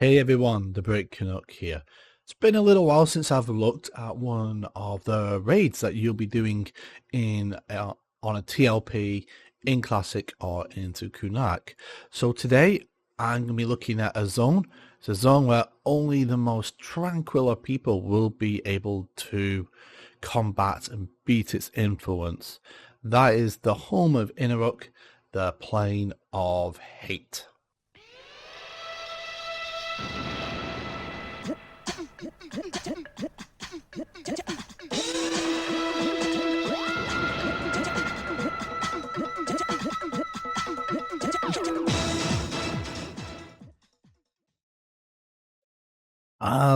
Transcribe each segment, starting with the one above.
Hey everyone, the Brick Canuck here. It's been a little while since I've looked at one of the raids that you'll be doing in on a TLP, in Classic or into Kunak. So today I'm going to be looking at a zone. It's a zone where only the most tranquil of people will be able to combat and beat its influence. That is the home of Innoruuk, the Plane of Hate.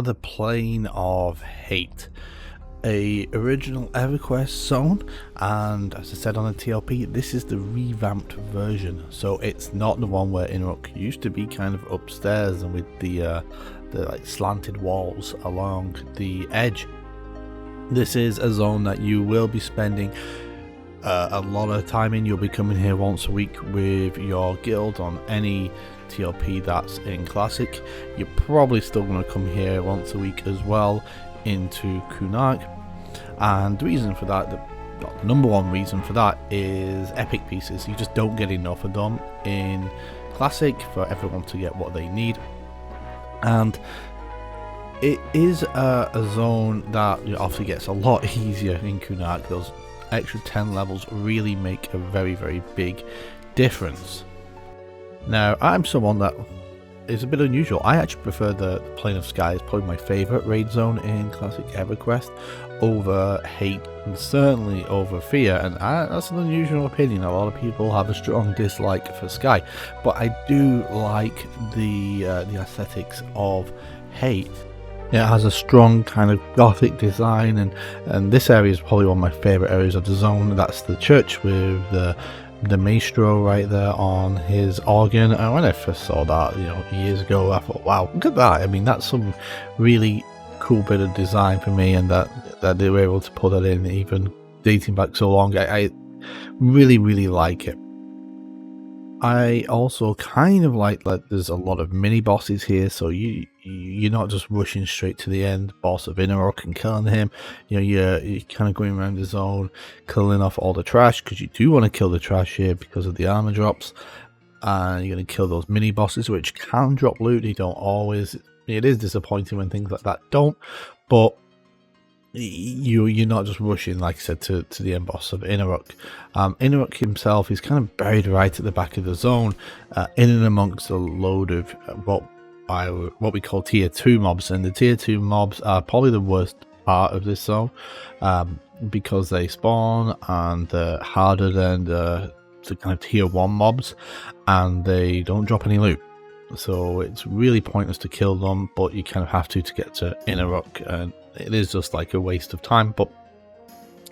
The Plane of Hate, a original Everquest zone, and as I said on the TLP, this is the revamped version. So it's not the one where Innoruuk used to be kind of upstairs and with the like slanted walls along the edge. This is a zone that you will be spending a lot of time in. You'll be coming here once a week with your guild on any TLP that's in Classic. You're probably still going to come here once a week as well into Kunak, and the reason for that, the number one reason for that, is epic pieces. You just don't get enough of them in Classic for everyone to get what they need, and it is a zone that obviously gets a lot easier in Kunak. Those extra 10 levels really make a very big difference. Now, I'm someone that is a bit unusual. I actually prefer the Plane of Sky. It's probably my favourite raid zone in Classic Everquest over Hate, and certainly over Fear, and that's an unusual opinion. A lot of people have a strong dislike for Sky, but I do like the aesthetics of Hate. It has a strong kind of gothic design, and this area is probably one of my favourite areas of the zone. That's the church with the Maestro right there on his organ. And when I first saw that, years ago, I thought, wow, look at that. I mean, that's some really cool bit of design for me, and that they were able to put that in even dating back so long. I really like it. I also kind of like that there's a lot of mini bosses here, so you're not just rushing straight to the end boss of Innoruuk and killing him. You're kind of going around the zone, killing off all the trash, because you do want to kill the trash here because of the armor drops, and you're going to kill those mini bosses, which can drop loot. They don't always. It is disappointing when things like that don't, but you're not just rushing, like I said, to the end boss of Innoruuk. Innoruuk himself is kind of buried right at the back of the zone, in and amongst a load of what we call tier 2 mobs, and the tier 2 mobs are probably the worst part of this zone, because they spawn and they're harder than the kind of tier 1 mobs, and they don't drop any loot. So it's really pointless to kill them, but you kind of have to get to Innoruuk, and it is just like a waste of time, but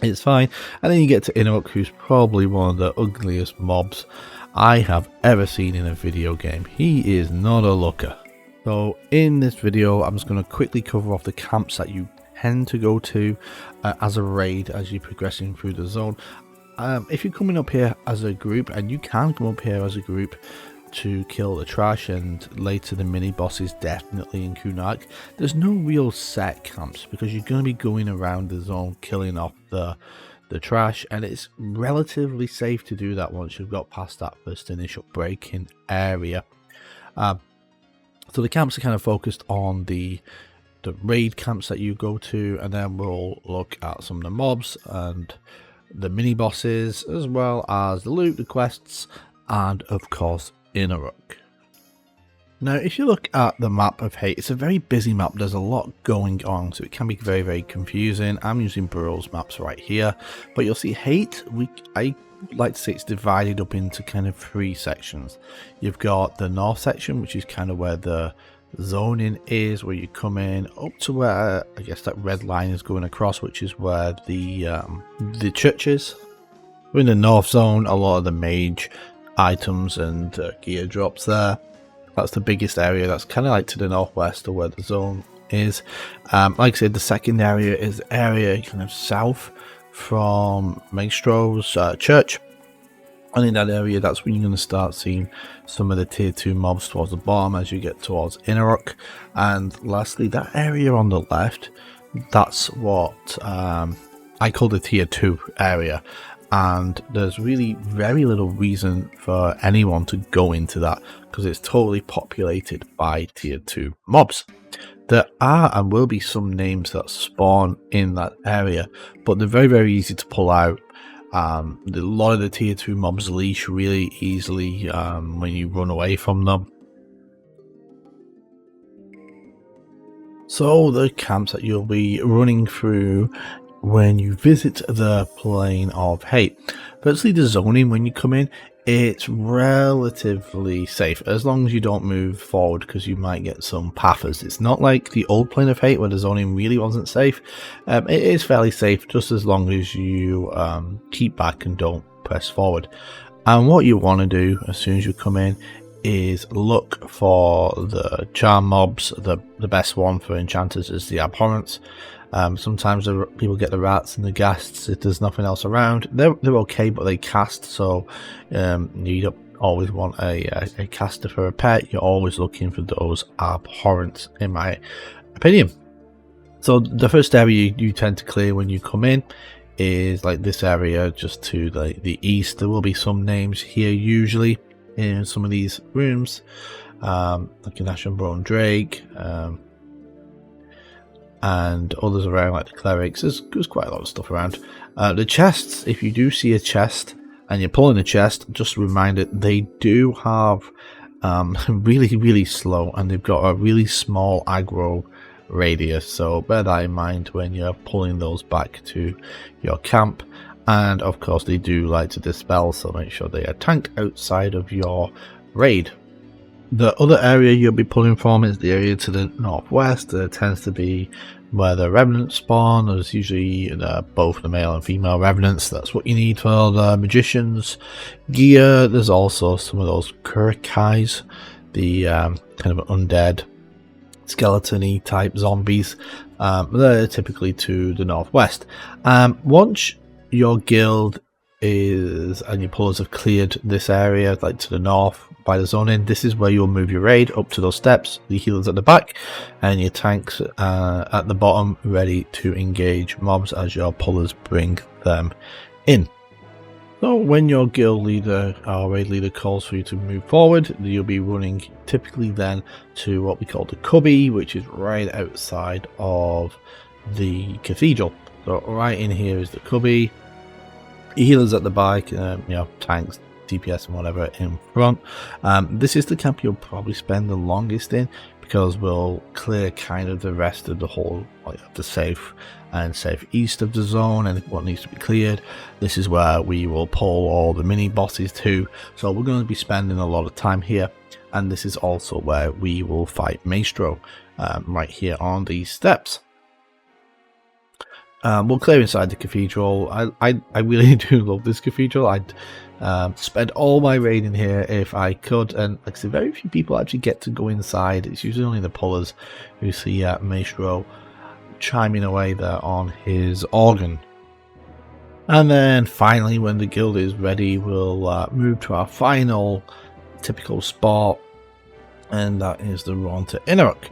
it's fine. And then you get to Innoruuk, who's probably one of the ugliest mobs I have ever seen in a video game. He is not a looker. So in this video, I'm just going to quickly cover off the camps that you tend to go to as a raid as you're progressing through the zone. If you're coming up here as a group, and you can come up here as a group to kill the trash, and later the mini bosses definitely in Kunak, there's no real set camps, because you're going to be going around the zone killing off the trash, and it's relatively safe to do that once you've got past that first initial break-in area. So the camps are kind of focused on the raid camps that you go to, and then we'll look at some of the mobs and the mini bosses, as well as the loot, the quests, and of course Innoruuk. Now, if you look at the map of Hate, it's a very busy map. There's a lot going on, so it can be very confusing. I'm using Burrow's maps right here, but you'll see Hate, I like to say it's divided up into kind of 3 sections. You've got the north section, which is kind of where the zoning is, where you come in up to where I guess that red line is going across, which is where the church is. We're in the north zone. A lot of the mage items and gear drops there. That's the biggest area. That's kind of like to the northwest of where the zone is. Like I said, the second area is the area kind of south from Maestro's church, And in that area, that's when you're going to start seeing some of the tier 2 mobs towards the bottom as you get towards Innoruuk. And lastly, that area on the left, that's what I call the tier 2 area. And there's really very little reason for anyone to go into that because it's totally populated by tier 2 mobs. There are and will be some names that spawn in that area, but they're very, very easy to pull out. A lot of the tier 2 mobs leash really easily when you run away from them. So the camps that you'll be running through when you visit the Plane of Hate. Firstly, the zoning when you come in, it's relatively safe as long as you don't move forward because you might get some pathers. It's not like the old Plane of Hate where the zoning really wasn't safe. It is fairly safe just as long as you keep back and don't press forward. And what you want to do as soon as you come in is look for the charm mobs. The best one for enchanters is the abhorrence. Sometimes people get the rats and the ghasts if there's nothing else around. They're okay, but they cast, so you don't always want a caster for a pet. You're always looking for those abhorrents, in my opinion. So the first area you tend to clear when you come in is like this area just to the east. There will be some names here usually in some of these rooms, like an Ashen Bone Drake, and others around like the clerics. There's quite a lot of stuff around. The chests, if you do see a chest and you're pulling a chest, just a reminder, they do have really slow, and they've got a really small aggro radius, so bear that in mind when you're pulling those back to your camp. And of course they do like to dispel, so make sure they are tanked outside of your raid. The other area you'll be pulling from is the area to the northwest. There tends to be where the revenants spawn. There's usually both the male and female revenants. That's what you need for the magicians gear. There's also some of those kurikais, the kind of undead skeleton-y type zombies. They're typically to the northwest. Once your guild is and your pullers have cleared this area, like to the north by the zoning, this is where you'll move your raid up to those steps, the healers at the back and your tanks at the bottom, ready to engage mobs as your pullers bring them in. So when your guild leader or raid leader calls for you to move forward, you'll be running typically then to what we call the cubby, which is right outside of the cathedral. So right in here is the cubby, healers at the back, tanks, DPS and whatever in front. This is the camp you'll probably spend the longest in because we'll clear kind of the rest of the whole, like the safe east of the zone and what needs to be cleared. This is where we will pull all the mini bosses too, so we're going to be spending a lot of time here. And this is also where we will fight Maestro, right here on these steps. We'll clear inside the cathedral. I really do love this cathedral. I'd spend all my raid in here if I could, and like I said, very few people actually get to go inside. It's usually only the pullers who see Maestro chiming away there on his organ. And then finally, when the guild is ready, we'll move to our final typical spot, and that is the run to Innoruuk.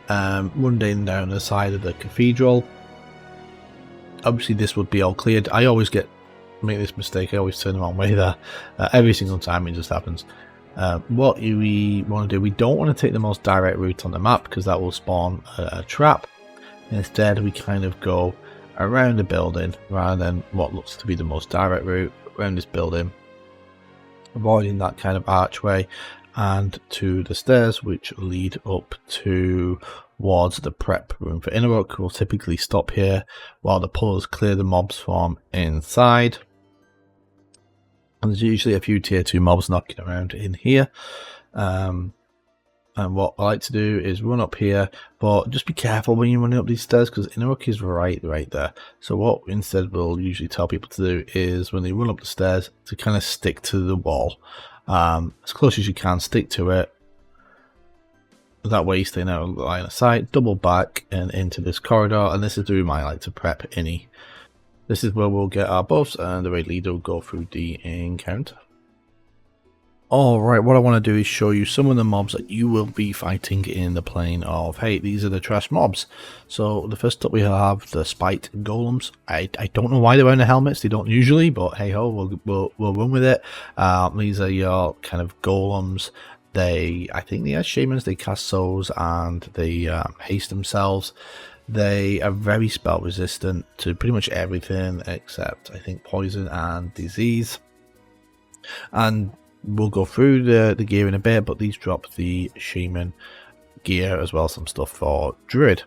Running down the side of the cathedral. Obviously this would be all cleared. I always make this mistake. I always turn the wrong way there. Every single time it just happens. What we want to do, we don't want to take the most direct route on the map because that will spawn a trap. Instead we kind of go around the building rather than what looks to be the most direct route around this building, avoiding that kind of archway and to the stairs which lead up towards the prep room for Innoruuk. We'll typically stop here while the pullers clear the mobs from inside. And there's usually a few tier 2 mobs knocking around in here. And what I like to do is run up here, but just be careful when you're running up these stairs because Innoruuk is right there. So what instead we'll usually tell people to do is when they run up the stairs to kind of stick to the wall. As close as you can, stick to it. That way you stay out of the line of sight, double back and into this corridor, and this is the room I like to prep Innie. This is where we'll get our buffs and the raid leader will go through the encounter. Alright, what I want to do is show you some of the mobs that you will be fighting in the plane of hate. These are the trash mobs. So the first up we have the spite golems. I don't know why they're wearing the helmets, they don't usually, but hey ho, we'll run with it. These are your kind of golems. I think they are shamans, they cast souls and they haste themselves. They are very spell resistant to pretty much everything except I think poison and disease. And we'll go through the gear in a bit, but these drop the shaman gear as well as some stuff for druid.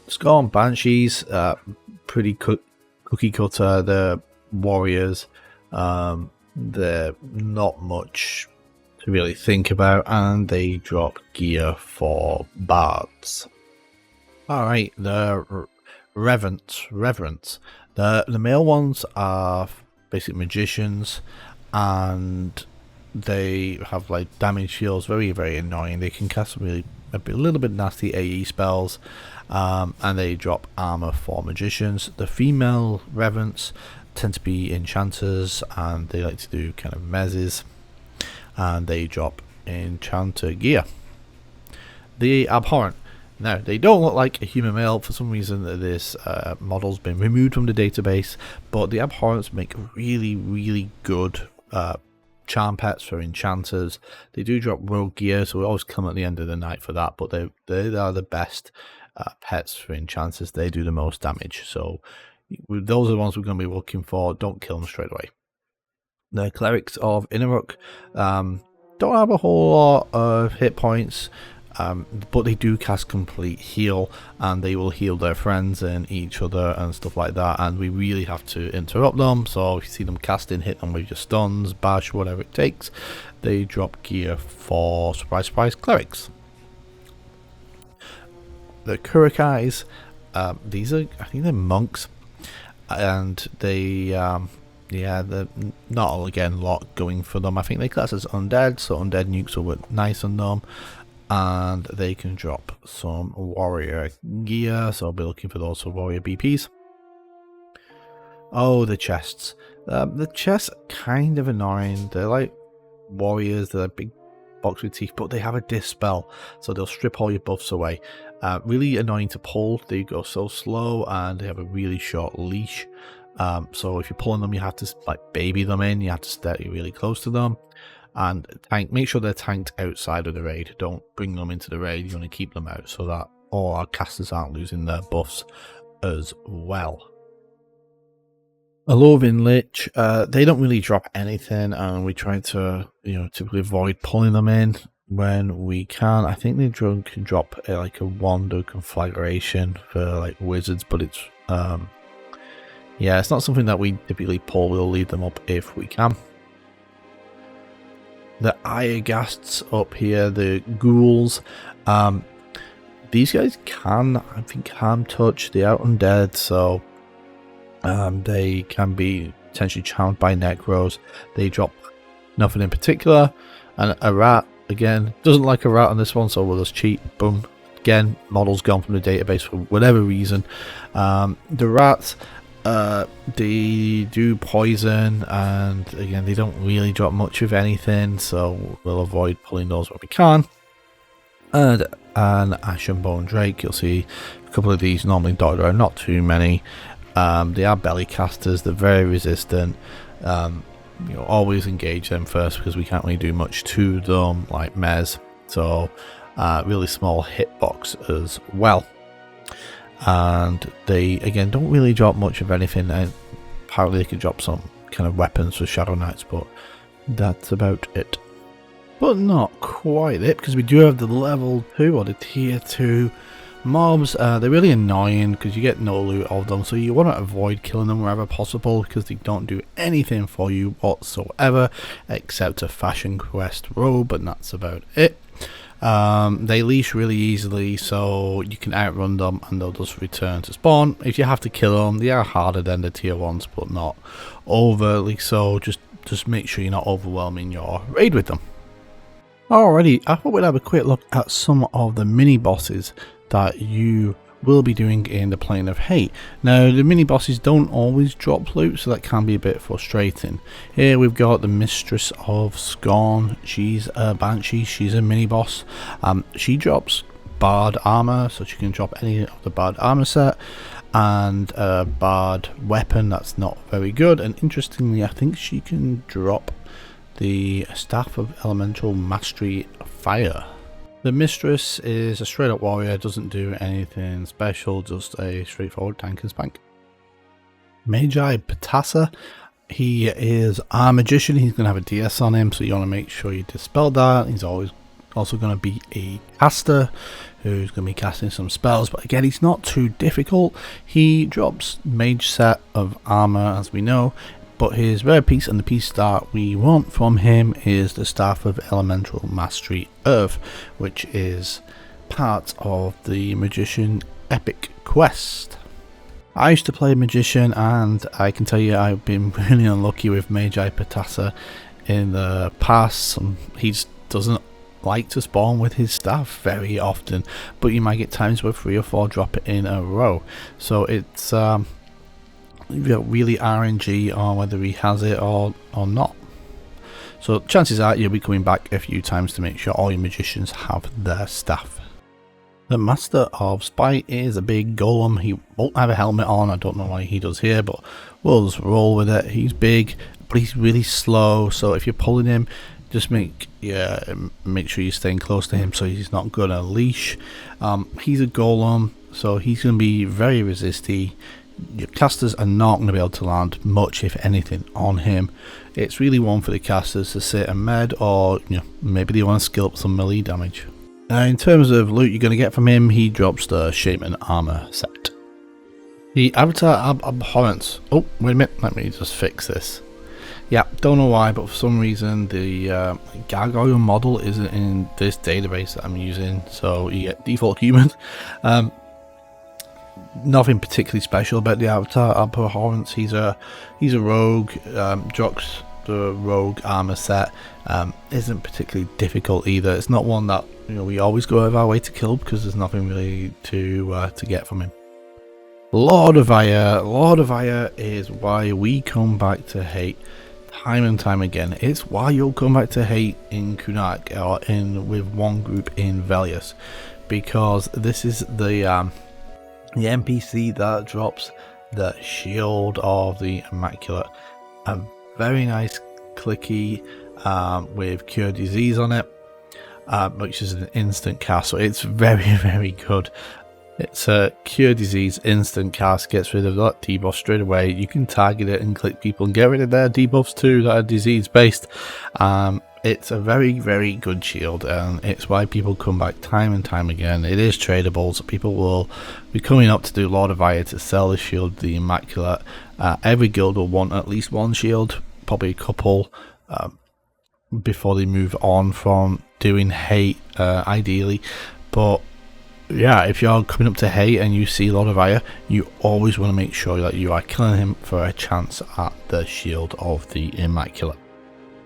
Scorn banshees, pretty cookie cutter. The warriors, they're not much to really think about, and they drop gear for bards. Alright, the reverence. The male ones are basic magicians, and they have like damage shields, very annoying. They can cast a little bit nasty AE spells, and they drop armor for magicians. The female reverence tend to be enchanters, and they like to do kind of mezzes, and they drop enchanter gear. The abhorrent. Now, they don't look like a human male. For some reason, this model's been removed from the database, but the abhorrents make really good charm pets for enchanters. They do drop rogue gear, so we always come at the end of the night for that, but they are the best pets for enchanters. They do the most damage, so those are the ones we're going to be looking for. Don't kill them straight away. The clerics of Innoruuk don't have a whole lot of hit points, but they do cast complete heal, and they will heal their friends and each other and stuff like that, and we really have to interrupt them. So if you see them casting, hit them with your stuns, bash, whatever it takes. They drop gear for surprise clerics. The Kurikais, these are, I think they're monks, and they yeah, they're not again a lot going for them. I think they class as undead, so undead nukes will work nice on them. And they can drop some warrior gear, so I'll be looking for those for warrior BPs. Oh, the chests. The chests are kind of annoying. They're like warriors, they're like big box with teeth, but they have a dispel, so they'll strip all your buffs away. Really annoying to pull. They go so slow, and they have a really short leash. So if you're pulling them, you have to like baby them in. You have to stay really close to them. And make sure they're tanked outside of the raid. Don't bring them into the raid. You want to keep them out so that all our casters aren't losing their buffs as well. A Loathing Lich, they don't really drop anything, and we try to, typically avoid pulling them in when we can. I think they can drop like a wand or conflagration for like wizards, but it's yeah, it's not something that we typically pull. We'll leave them up if we can. The Iregasts up here, the ghouls, these guys can touch. They are undead, so they can be potentially charmed by necros. They drop nothing in particular, and a rat again doesn't like a rat on this one, so we'll just cheat. Boom, again, model's gone from the database for whatever reason. The rats, they do poison, and again they don't really drop much of anything, so we'll avoid pulling those where we can. And an Ashen Bone Drake, you'll see a couple of these normally dotted around, not too many. They are belly casters, they're very resistant. Always engage them first because we can't really do much to them like Mez, so really small hitbox as well. And they again don't really drop much of anything, and apparently they can drop some kind of weapons for Shadow Knights, but that's about it. But not quite it, because we do have the level 2 or the tier 2 mobs. They're really annoying because you get no loot of them, so you want to avoid killing them wherever possible because they don't do anything for you whatsoever except a fashion quest robe, and that's about it. They leash really easily, so you can outrun them and they'll just return to spawn. If you have to kill them, they are harder than the tier 1s, but not overly so. Just make sure you're not overwhelming your raid with them. Alrighty, I thought we'd have a quick look at some of the mini bosses that you will be doing in the Plane of Hate. Now, the mini bosses don't always drop loot, so that can be a bit frustrating. Here we've got the Mistress of Scorn. She's a Banshee, she's a mini boss. She drops Bard armor, so she can drop any of the Bard armor set, and a Bard weapon that's not very good. And interestingly, I think she can drop the Staff of Elemental Mastery Fire. The Mistress is a straight up warrior, doesn't do anything special, just a straightforward tank and spank. Magi Patassa, he is a magician, he's going to have a DS on him, so you want to make sure you dispel that. He's always also going to be a caster who's going to be casting some spells, but again, he's not too difficult. He drops mage set of armor, as we know, but his rare piece and the piece that we want from him is the Staff of Elemental Mastery Earth, which is part of the Magician Epic Quest. I used to play Magician, and I can tell you I've been really unlucky with Magi Patassa in the past. He just doesn't like to spawn with his staff very often, but you might get times where 3 or 4 drop it in a row, so it's really RNG on whether he has it or not. So chances are you'll be coming back a few times to make sure all your magicians have their staff. The Master of Spite is a big golem. He won't have a helmet on, I don't know why he does here, but we'll just roll with it. He's big, but he's really slow, so if you're pulling him, just make sure you're staying close to him so he's not gonna leash. He's a golem, so he's gonna be very resisty. Your casters are not going to be able to land much, if anything, on him. It's really one for the casters to sit and med, or maybe they want to skill up some melee damage. In terms of loot you're going to get from him, he drops the shaman armor set. The avatar abhorrence. Oh, wait a minute, let me just fix this. Yeah, don't know why, but for some reason the gargoyle model isn't in this database that I'm using, so you get default human. Nothing particularly special about the avatar abhorrence. He's a rogue, drops the rogue armor set. Isn't particularly difficult either. It's not one that we always go out of our way to kill, because there's nothing really to get from him. Lord of Ire is why we come back to hate time and time again. It's why you'll come back to hate in Kunark or with one group in Velius, because this is the NPC that drops the Shield of the Immaculate. A very nice clicky with Cure Disease on it, which is an instant cast, so it's very, very good. It's a Cure Disease instant cast, gets rid of that debuff straight away. You can target it and click people and get rid of their debuffs too that are disease based. It's a very, very good shield, and it's why people come back time and time again. It is tradable, so people will be coming up to do Lord of Ire to sell the shield, the Immaculate. Every guild will want at least one shield, probably a couple, before they move on from doing hate, ideally. But yeah, if you're coming up to hate and you see Lord of Ire, you always want to make sure that you are killing him for a chance at the shield of the Immaculate.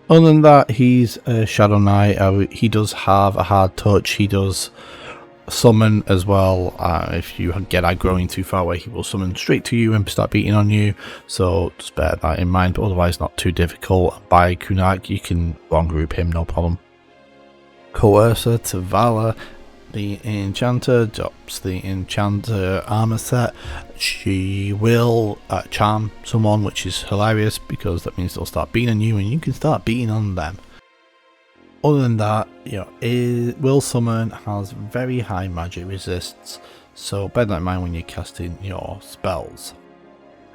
Other than that, he's a Shadow Knight. He does have a hard touch. He does summon as well. If you get aggroing too far away, he will summon straight to you and start beating on you. So just bear that in mind, but otherwise not too difficult. By Kunark, you can one group him, no problem. Coercer Tavalla, the enchanter, drops the enchanter armor set. She will charm someone, which is hilarious because that means they'll start beating on you and you can start beating on them. Other than that, will summon has very high magic resists, so bear that in mind when you're casting your spells.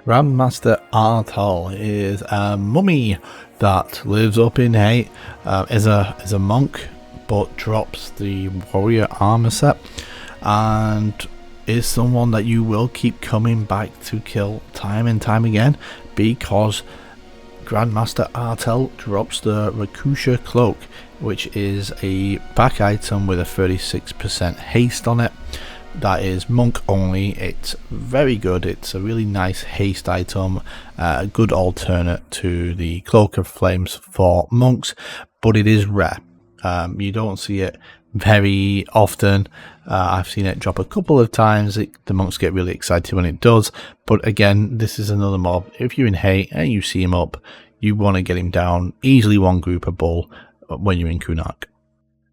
Grandmaster Artal is a mummy that lives up in hate, is a monk, but drops the warrior armor set, and is someone that you will keep coming back to kill time and time again, because Grandmaster Artel drops the Rakusha cloak, which is a back item with a 36% haste on it. That is monk only. It's very good. It's a really nice haste item, a good alternate to the Cloak of Flames for monks, but it is rare. You don't see it very often. I've seen it drop a couple of times. The monks get really excited when it does. But again, this is another mob. If you're in hate and you see him up, you want to get him down. Easily one group of bull when you're in Kunark.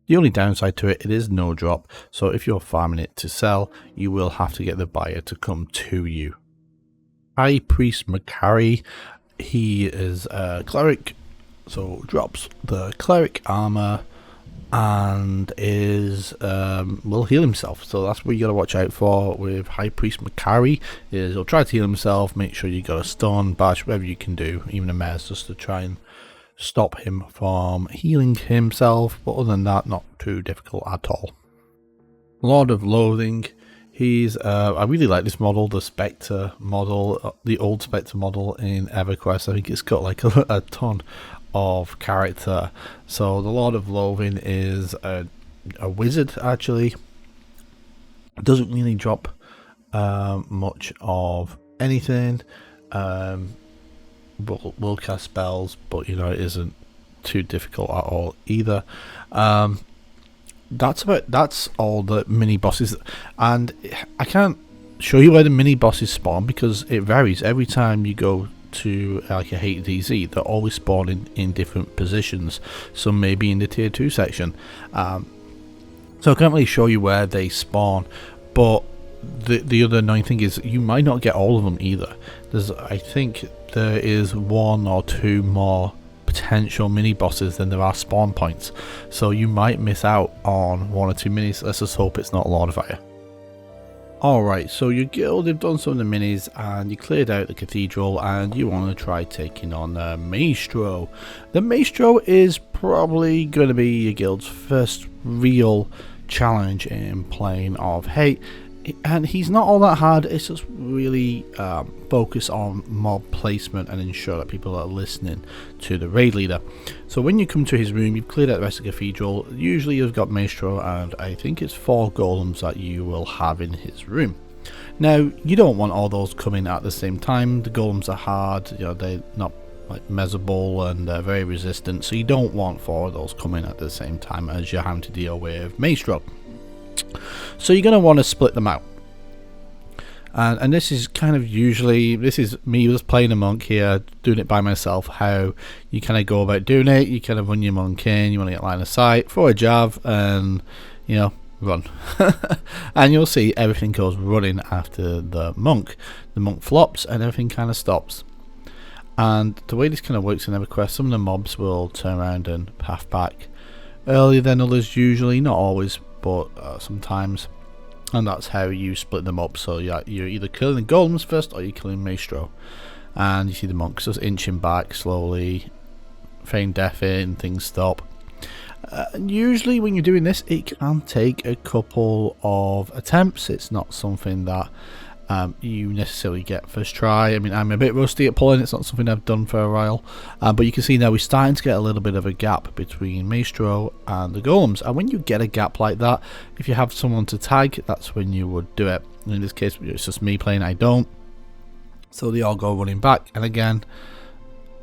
The only downside to it, it is no drop. So if you're farming it to sell, you will have to get the buyer to come to you. High Priest Macari, he is a cleric. So drops the cleric armor and is will heal himself. So that's what you gotta watch out for with High Priest Macari, is he'll try to heal himself. Make sure you got a stun, bash, whatever you can do, even a mez, just to try and stop him from healing himself. But other than that, not too difficult at all. Lord of Loathing, he's I really like this model, the Spectre model, the old Spectre model in Everquest. I think it's got like a ton of character. So the Lord of Loathing is a wizard, actually. Doesn't really drop much of anything. Will cast spells, but you know, it isn't too difficult at all either. That's all the mini bosses, and I can't show you where the mini bosses spawn because it varies every time you go to like a hate DZ. They're always spawning in different positions, some maybe in the tier 2 section, so I can't really show you where they spawn. But the other annoying thing is you might not get all of them either. I think there is 1 or 2 more potential mini bosses than there are spawn points, so you might miss out on 1 or 2 minis. Let's just hope it's not Lord of Fire. Alright, so your guild have done some of the minis and you cleared out the cathedral and you want to try taking on the Maestro. The Maestro is probably going to be your guild's first real challenge in Plane of Hate, and he's not all that hard. It's just really focus on mob placement and ensure that people are listening to the raid leader. So when you come to his room, you've cleared out the rest of the cathedral. Usually you've got Maestro, and I think it's 4 golems that you will have in his room. Now you don't want all those coming at the same time. The golems are hard, you know, they're not like measurable and they're very resistant, so you don't want 4 of those coming at the same time as you're having to deal with Maestro. So you're going to want to split them out, and this is kind of usually, this is me just playing a monk here, doing it by myself, how you kind of go about doing it. You kind of run your monk in, you want to get line of sight, throw a jav and, you know, run. And you'll see everything goes running after the monk flops and everything kind of stops. And the way this kind of works in Everquest, some of the mobs will turn around and path back earlier than others, usually, not always, but sometimes, and that's how you split them up. So you're either killing the golems first or you're killing Maestro, and you see the monks just inching back slowly, feign death in, things stop. Usually when you're doing this, it can take a couple of attempts. It's not something that you necessarily get first try. I mean, I'm a bit rusty at pulling, it's not something I've done for a while, but you can see now we're starting to get a little bit of a gap between Maestro and the golems, and when you get a gap like that, if you have someone to tag, that's when you would do it. In this case it's just me playing, I don't, so they all go running back, and again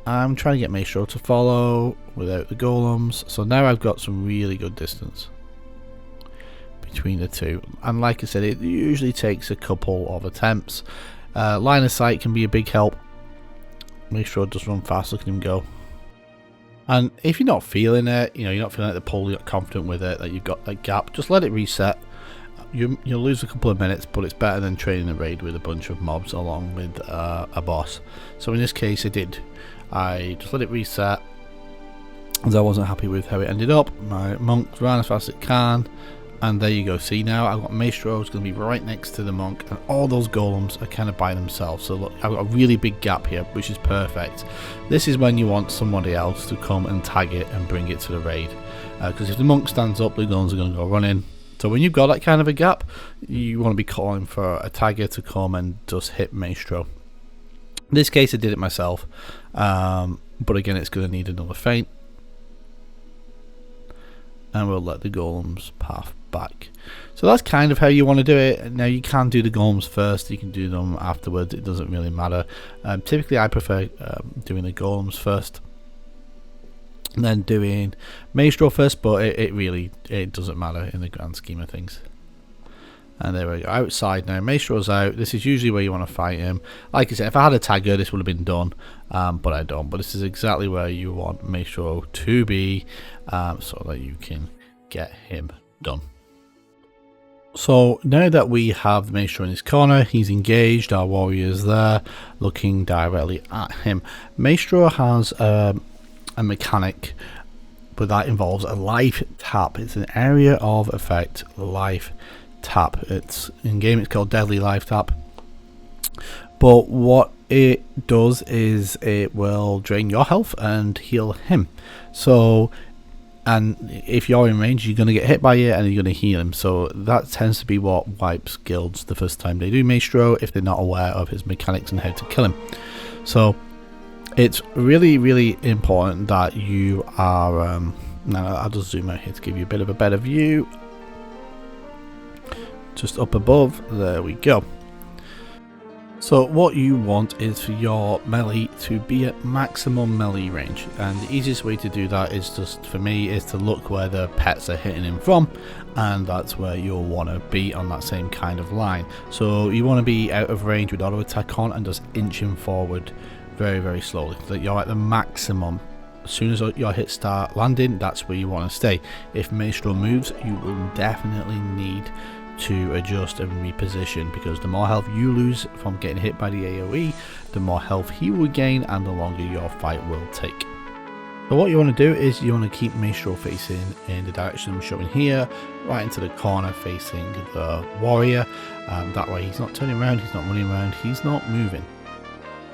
I'm trying to get Maestro to follow without the golems, so now I've got some really good distance between the two, and like I said, it usually takes a couple of attempts. Line of sight can be a big help. Maestro does run fast, look at him go. And if you're not feeling it, you know, you're not feeling like the pull, you're not confident with it, that you've got that gap, just let it reset. You'll lose a couple of minutes, but it's better than training a raid with a bunch of mobs along with a boss. So in this case I just let it reset, as I wasn't happy with how it ended up. My monk ran as fast as it can, and there you go. See, now I've got Maestro, who's going to be right next to the monk, and all those golems are kind of by themselves. So look, I've got a really big gap here, which is perfect. This is when you want somebody else to come and tag it and bring it to the raid, because if the monk stands up, the golems are going to go running. So when you've got that kind of a gap, you want to be calling for a tagger to come and just hit Maestro. In this case I did it myself, but again it's going to need another feint, and we'll let the golems path back. So that's kind of how you want to do it. Now you can do the golems first, you can do them afterwards, it doesn't really matter. Typically I prefer doing the golems first, and then doing Maestro first, but it doesn't matter in the grand scheme of things. And there we go, outside now. Maestro's out. This is usually where you want to fight him. Like I said, if I had a tagger, this would have been done, but I don't. But this is exactly where you want Maestro to be, so that you can get him done. So now that we have the Maestro in his corner, he's engaged, our warrior's there, looking directly at him. Maestro has a mechanic, but that involves a life tap. It's an area of effect life tap. It's in game, it's called deadly life tap, but what it does is it will drain your health and heal him. So, and if you're in range, you're going to get hit by it and you're going to heal him. So that tends to be what wipes guilds the first time they do Maestro, if they're not aware of his mechanics and how to kill him. So it's really important that you are now I'll just zoom out here to give you a bit of a better view. Just up above, there we go. So what you want is for your melee to be at maximum melee range, and the easiest way to do that is just, for me, is to look where the pets are hitting him from, and that's where you'll want to be on that same kind of line. So you want to be out of range with auto attack on and just inch him forward very slowly, so that you're at the maximum. As soon as your hits start landing, that's where you want to stay. If Maestro moves, you will definitely need to adjust and reposition, because the more health you lose from getting hit by the AoE, the more health he will gain and the longer your fight will take. So what you want to do is you want to keep Maestro facing in the direction I'm showing here, right into the corner facing the warrior. That way he's not turning around, he's not running around, he's not moving.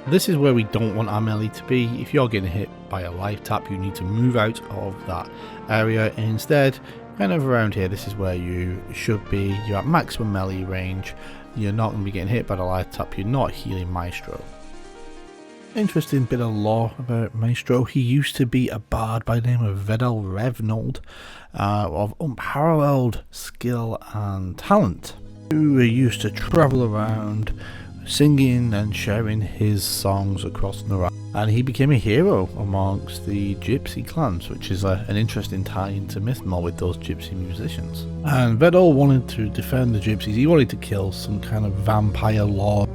This is where we don't want our melee to be. If you're getting hit by a life tap, you need to move out of that area. Instead, kind of around here, this is where you should be. You're at maximum melee range, you're not going to be getting hit by the life tap, you're not healing Maestro. Interesting bit of lore about Maestro. He used to be a bard by the name of Vedel Revnold, of unparalleled skill and talent, who used to travel around singing and sharing his songs across Innoruuk, and he became a hero amongst the gypsy clans, which is an interesting tie into Mythmore with those gypsy musicians. And Vedel wanted to defend the gypsies. He wanted to kill some kind of vampire lord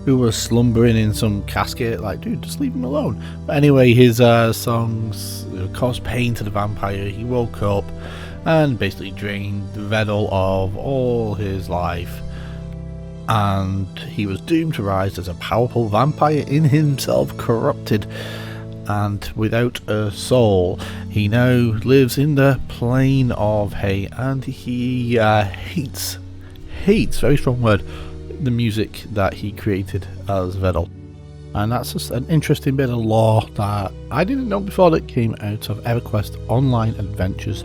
who was slumbering in some casket. Like, dude, just leave him alone. But anyway, his songs caused pain to the vampire. He woke up and basically drained Vedel of all his life, and he was doomed to rise as a powerful vampire, in himself corrupted and without a soul. He now lives in the plane of hate, and he hates, very strong word, the music that he created as Vedel. And that's just an interesting bit of lore that I didn't know before, that came out of Everquest Online Adventures,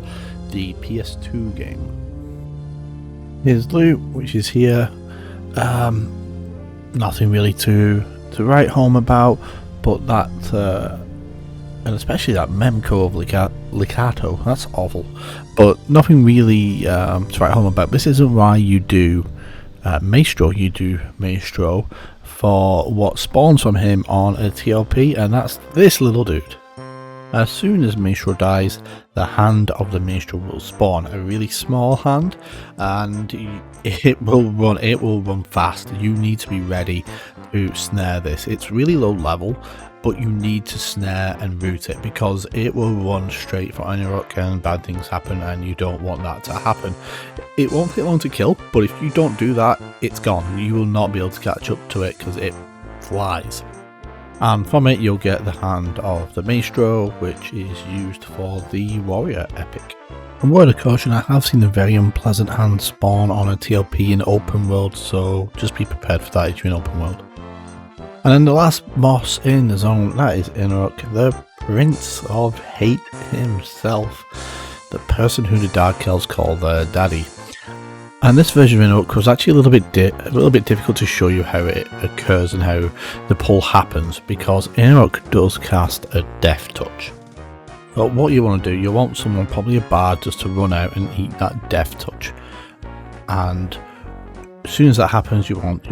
the PS2 game. His loot, which is here, nothing really to write home about, but that and especially that Memco of Licato, that's awful, but nothing really to write home about. This isn't why you do Maestro. You do Maestro for what spawns from him on a TLP, and that's this little dude. As soon as Maestro dies, the hand of the Maestro will spawn, a really small hand, and it will run fast. You need to be ready to snare this. It's really low level, but you need to snare and root it, because it will run straight for Innoruuk and bad things happen, and you don't want that to happen. It won't take long to kill, but if you don't do that, it's gone. You will not be able to catch up to it because it flies. And from it you'll get the hand of the Maestro, which is used for the warrior epic. A word of caution, I have seen a very unpleasant hand spawn on a TLP in open world, so just be prepared for that if you're in open world. And then the last boss in the zone, that is Innoruuk, the Prince of Hate himself, the person who the Dark Elves call their daddy. And this version of Innoruuk was actually a little bit difficult to show you how it occurs and how the pull happens, because Innoruuk does cast a death touch. But what you want to do, you want someone, probably a bard, just to run out and eat that death touch. And as soon as that happens, you want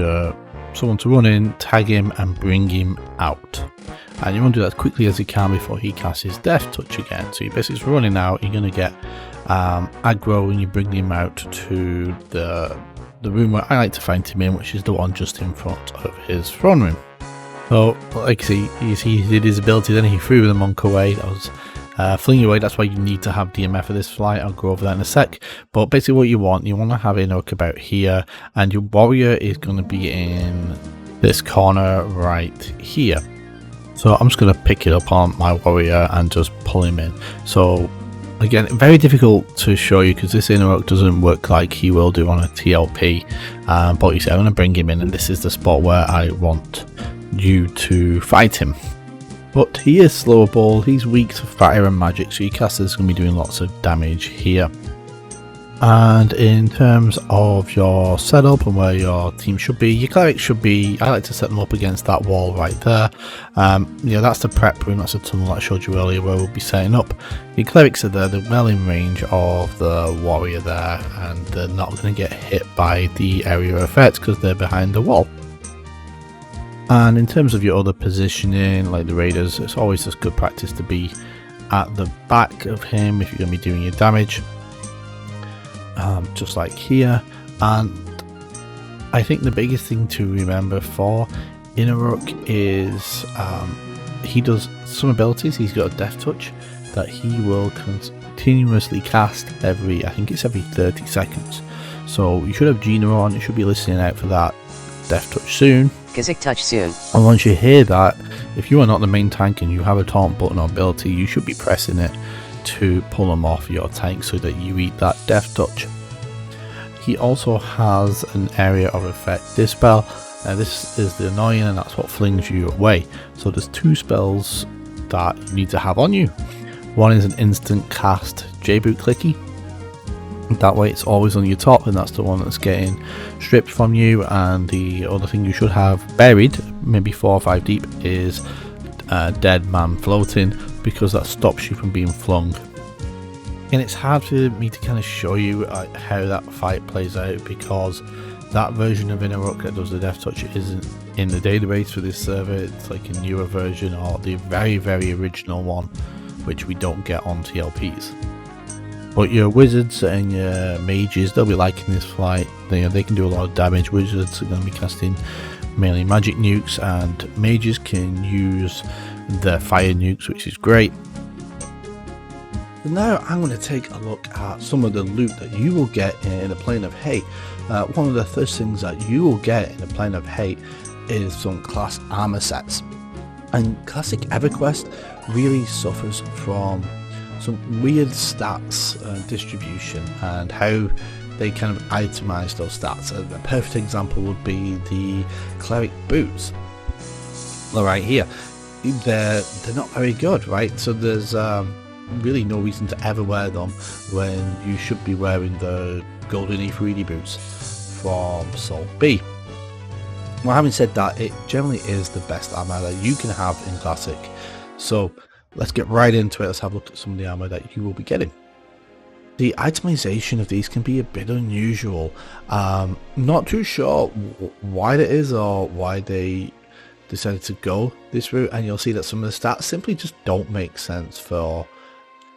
someone to run in, tag him and bring him out. and you want to do that as quickly as you can before he casts his death touch again. So you basically running out, you're going to get aggro when you bring him out to the room where I like to find him in, which is the one just in front of his throne room. So like you see he did his ability, then he threw the monk away. That was fling away. That's why you need to have DMF for this flight. I'll go over that in a sec. But basically what you want to have Innoruuk about here, and your warrior is going to be in this corner right here. So I'm just going to pick it up on my warrior and just pull him in. So again, very difficult to show you because this Innoruuk doesn't work like he will do on a TLP. But you see, I'm going to bring him in, and this is the spot where I want you to fight him. But he is slowable, he's weak to fire and magic, so your caster is going to be doing lots of damage here. And in terms of your setup and where your team should be, your cleric should be, I like to set them up against that wall right there. That's the prep room, that's the tunnel that I showed you earlier where we'll be setting up. Your clerics are there, they're well in range of the warrior there, and they're not going to get hit by the area effects because they're behind the wall. And in terms of your other positioning, like the raiders, it's always just good practice to be at the back of him if you're going to be doing your damage. Just like here. And I think the biggest thing to remember for Innoruuk is he does some abilities. He's got a death touch that he will continuously cast every 30 seconds. So you should have Gina on, you should be listening out for that death touch soon. Touch soon. And once you hear that, if you are not the main tank and you have a taunt button or ability, you should be pressing it to pull them off your tank so that you eat that death touch. He also has an area of effect dispel. Now this is the annoying, and that's what flings you away. So there's two spells that you need to have on you. One is an instant cast J-boot clicky. That way it's always on your top, and that's the one that's getting stripped from you. And the other thing you should have buried, maybe 4 or 5 deep, is dead man floating, because that stops you from being flung. And it's hard for me to kind of show you how that fight plays out, because that version of Innoruuk that does the death touch isn't in the database for this server. It's like a newer version, or the very, very original one, which we don't get on TLPs. But your wizards and your mages, they'll be liking this flight. They can do a lot of damage. Wizards are going to be casting mainly magic nukes, and mages can use the fire nukes, which is great. So now I'm going to take a look at some of the loot that you will get in a Plane of Hate. One of the first things that you will get in a Plane of Hate is some class armor sets. And classic Everquest really suffers from some weird stats distribution and how they kind of itemize those stats. A perfect example would be the cleric boots. Right here, they're not very good, right? So there's really no reason to ever wear them when you should be wearing the golden E3D boots from Soul B. Well, having said that, it generally is the best armor that you can have in classic. So let's get right into it. Let's have a look at some of the armor that you will be getting. The itemization of these can be a bit unusual. Not too sure why that is or why they decided to go this route, and you'll see that some of the stats simply just don't make sense for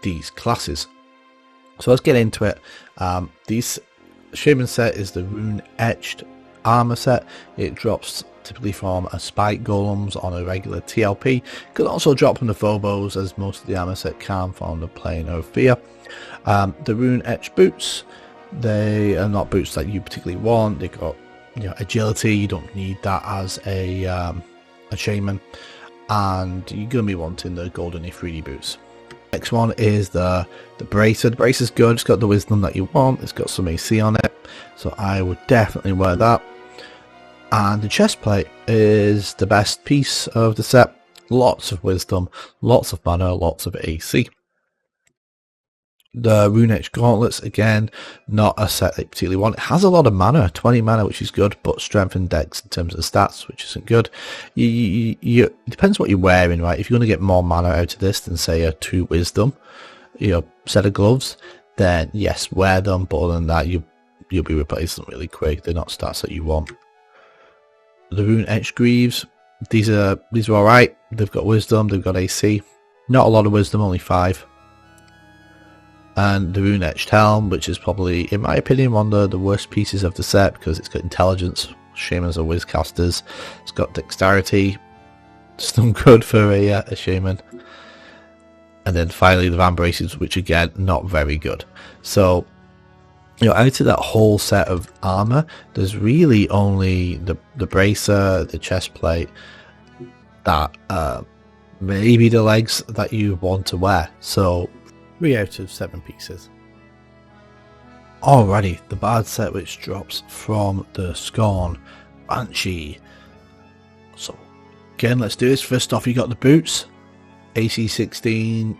these classes. So let's get into it. This shaman set is the rune etched armor set. It drops typically from a spike golems on a regular TLP. Could also drop from the phobos, as most of the armor set can from the Plane of Fear. The rune etched boots, they are not boots that you particularly want. They got agility, you don't need that as a shaman, and you're gonna be wanting the golden E3D boots. Next one is the bracer. The brace is good, it's got the wisdom that you want, it's got some AC on it, so I would definitely wear that. And the chest plate is the best piece of the set. Lots of wisdom, lots of mana, lots of AC. The rune etched gauntlets, again, not a set that you particularly want. It has a lot of mana, 20 mana, which is good, but strength and dex in terms of the stats, which isn't good. It depends what you're wearing, right? If you're going to get more mana out of this than, say, a 2 wisdom, set of gloves, then yes, wear them, but other than that, you'll be replacing them really quick. They're not stats that you want. The rune etched greaves, these are alright. They've got wisdom, they've got AC. Not a lot of wisdom, only 5. And the rune etched helm, which is probably, in my opinion, one of the worst pieces of the set because it's got intelligence. Shamans are wizcasters. It's got dexterity. Still good for a shaman. And then finally the van braces, which again, not very good. So, out of that whole set of armor, there's really only the bracer, the chest plate, that maybe the legs that you want to wear. So 3 out of 7 pieces. Alrighty, the bard set which drops from the Scorn Banshee. So again, let's do this. First off, you got the boots, AC 16,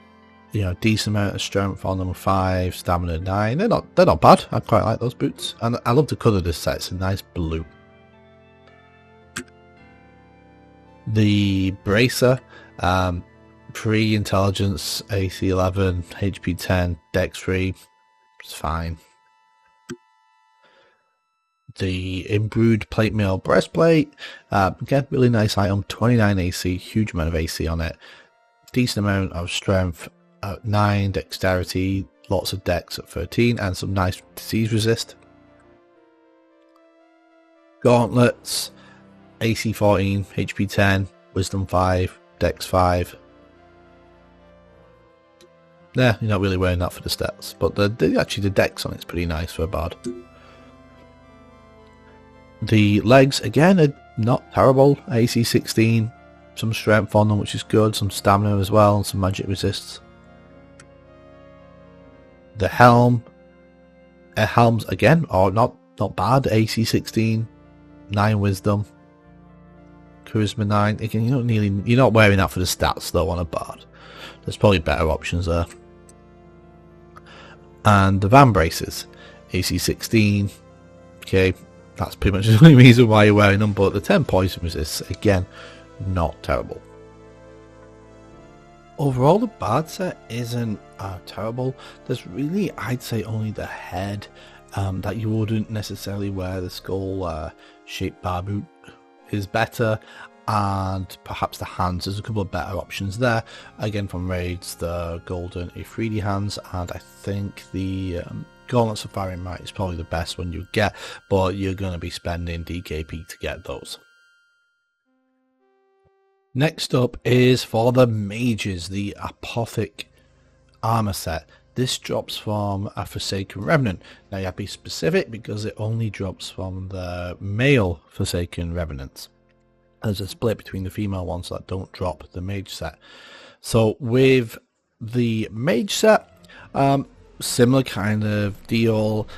decent amount of strength on them, 5, stamina 9. They're not bad. I quite like those boots, and I love the colour of this set. It's a nice blue. The bracer, pre-intelligence, AC 11, HP 10, Dex 3. It's fine. The imbrued plate mail breastplate, again, really nice item. 29 AC, huge amount of AC on it. Decent amount of strength at 9, dexterity, lots of dex at 13, and some nice disease resist. Gauntlets, AC 14, HP 10, wisdom 5, dex 5. Yeah, you're not really wearing that for the stats, but actually the dex on it's pretty nice for a bard. The legs, again, are not terrible. AC 16, some strength on them, which is good, some stamina as well, and some magic resists. The helm, helms again are not bad. AC 16, 9 wisdom, charisma 9. Again, you're not wearing that for the stats though on a bard. There's probably better options there. And the van braces, AC 16. Okay, that's pretty much the only reason why you're wearing them. But the 10 poison resists, again, not terrible. Overall, the bard set isn't terrible. There's really, I'd say, only the head that you wouldn't necessarily wear. The skull shaped bar boot is better, and perhaps the hands. There's a couple of better options there. Again, from raids, the golden A3D hands, and I think the Gauntlet Safari Might is probably the best one you get, but you're going to be spending DKP to get those. Next up is for the mages, the Apothic armor set. This drops from a Forsaken Revenant. Now you have to be specific because it only drops from the male Forsaken Revenants. There's a split between the female ones that don't drop the mage set. So with the mage set, similar kind of deal.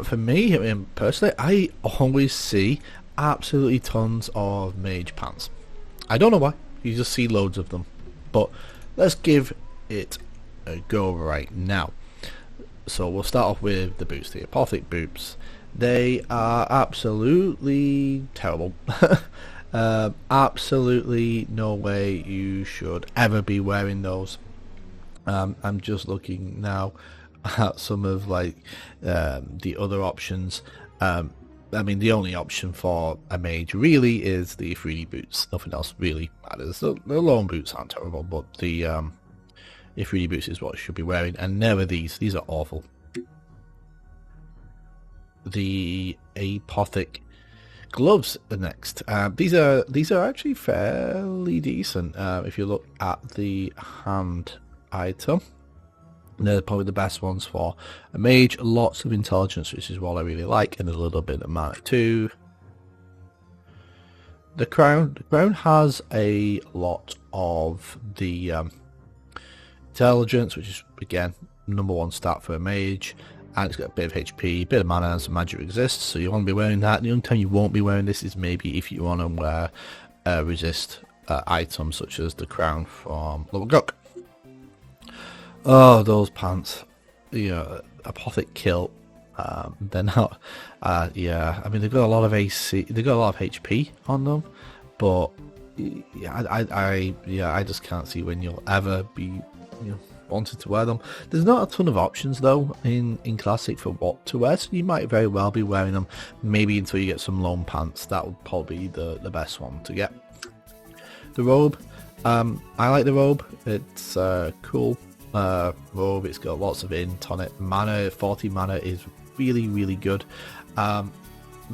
For me, personally, I always see absolutely tons of mage pants. I don't know why, you just see loads of them, but let's give it a go right now. So we'll start off with the boots, the Apothic boots. They are absolutely terrible. Absolutely no way you should ever be wearing those. I'm just looking now at some of the other options. I mean, the only option for a mage really is the 3D boots. Nothing else really matters. The long boots aren't terrible, but the 3D boots is what you should be wearing, and never these. These are awful. The Apothic gloves are next. These are actually fairly decent. If you look at the hand item, they're probably the best ones for a mage. Lots of intelligence, which is what I really like, and a little bit of mana too. The crown has a lot of the intelligence, which is again #1 stat for a mage, and it's got a bit of HP, a bit of mana, and some magic resist. So you want to be wearing that. The only time you won't be wearing this is maybe if you want to wear resist items such as the crown from Innoruuk. Oh, those pants. Apothic kilt. They're not. Yeah, I mean they've got a lot of AC. They've got a lot of HP on them, but I just can't see when you'll ever be wanted to wear them. There's not a ton of options though in Classic for what to wear, so you might very well be wearing them maybe until you get some long pants. That would probably be the best one to get. The robe, I like the robe. It's cool robe. It's got lots of int on it. Mana, 40 mana is really good. There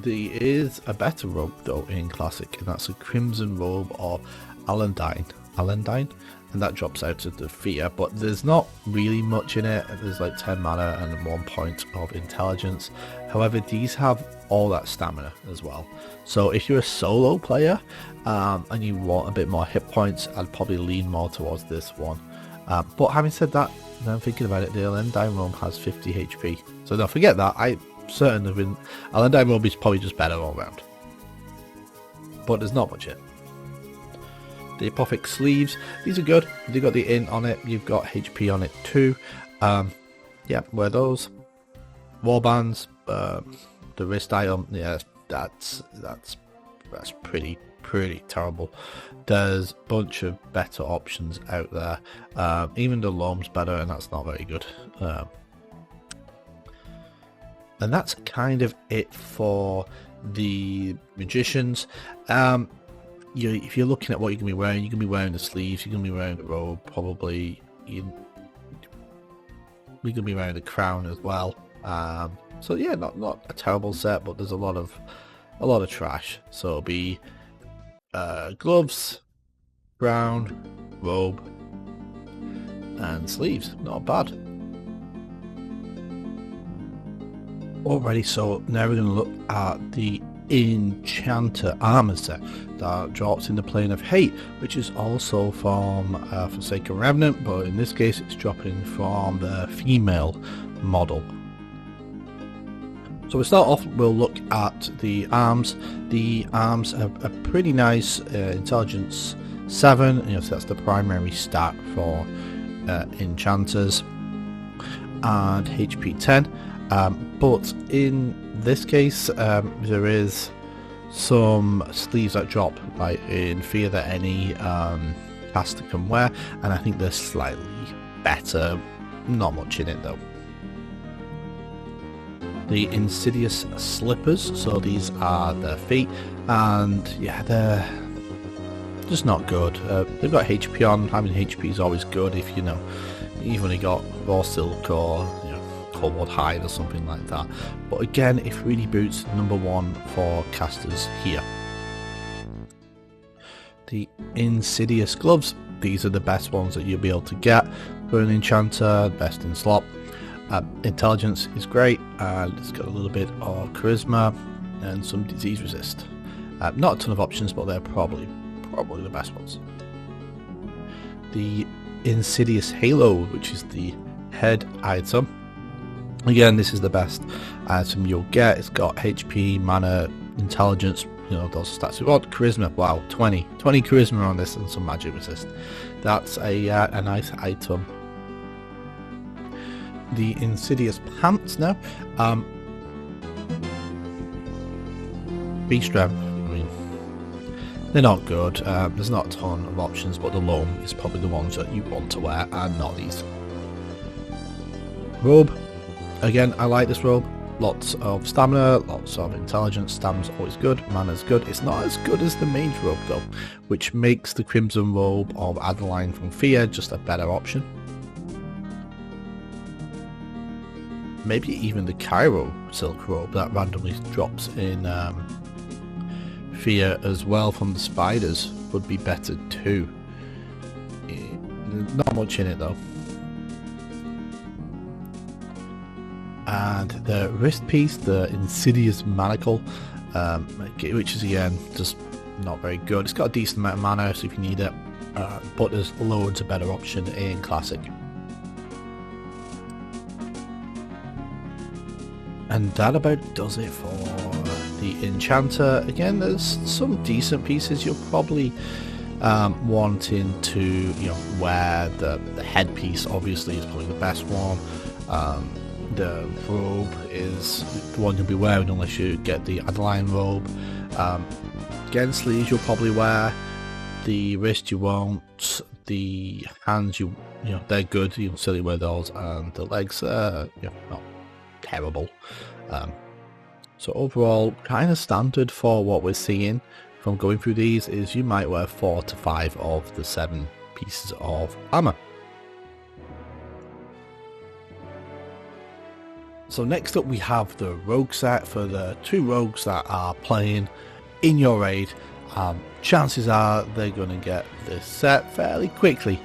is a better robe though in Classic, and that's a Crimson Robe of Alandine, and that drops out of the fear, but there's not really much in it. There's like 10 mana and 1 point of intelligence. However, these have all that stamina as well. So if you're a solo player and you want a bit more hit points, I'd probably lean more towards this one. But having said that, now I'm thinking about it, the Alandine Robe has 50 HP. So don't forget that. I certain of Alandine Robe is probably just better all round, but there's not much in. The Apothic sleeves, these are good. They've got the int on it. You've got HP on it too. Yeah, wear those. Warbands, the wrist item. Yeah, that's pretty terrible. There's a bunch of better options out there. Even the loam's better, and that's not very good. And that's kind of it for the magicians. If you're looking at what you're going to be wearing, you're going to be wearing the sleeves, you're going to be wearing the robe, probably. You're going to be wearing the crown as well. So yeah, not a terrible set, but there's a lot of trash. So it'll be gloves, crown, robe, and sleeves. Not bad. Alrighty, so now we're going to look at the Enchanter armor set that drops in the Plane of Hate, which is also from Forsaken Remnant, but in this case it's dropping from the female model. So we start off, we'll look at the arms. The arms have a pretty nice intelligence 7, so that's the primary stat for enchanters, and HP 10. But in this case, there is some sleeves that drop, like in Fear that any caster can wear, and I think they're slightly better. Not much in it though. The Insidious slippers, so these are their feet, and yeah, they're just not good. They've got HP on. Having HP is always good if you've only got raw silk or cobalt hide or something like that, but again, it really boots #1 for casters here. The Insidious gloves, these are the best ones that you'll be able to get for an enchanter, best in slot. Intelligence is great, and it's got a little bit of charisma and some disease resist. Not a ton of options, but they're probably the best ones. The Insidious Halo, which is the head item. Again, this is the best item you'll get. It's got HP, mana, intelligence, those stats we want. Charisma, wow, 20 charisma on this, and some magic resist. That's a nice item. The Insidious pants now. Beast strength, they're not good. There's not a ton of options, but the loam is probably the ones that you want to wear, and not these. Robe. Again, I like this robe. Lots of stamina, lots of intelligence. Stamina's always good, mana's good. It's not as good as the mage robe though, which makes the Crimson Robe of Adeline from Fear just a better option. Maybe even the Cairo silk robe that randomly drops in Fear as well from the spiders would be better too. Not much in it though. And the wrist piece, the Insidious Manacle, which is again just not very good. It's got a decent amount of mana, so if you need it, but there's loads of better option in Classic. And that about does it for the Enchanter. Again, there's some decent pieces. You're probably wanting to wear the headpiece. Obviously is probably the best one. The robe is the one you'll be wearing unless you get the Adeline robe. Again, sleeves you'll probably wear. The wrist you won't. The hands they're good. You'll certainly wear those, and the legs not terrible. So overall, kind of standard for what we're seeing from going through these is you might wear 4 to 5 of the 7 pieces of armor. So next up we have the rogue set. For the 2 rogues that are playing in your raid, chances are they're going to get this set fairly quickly.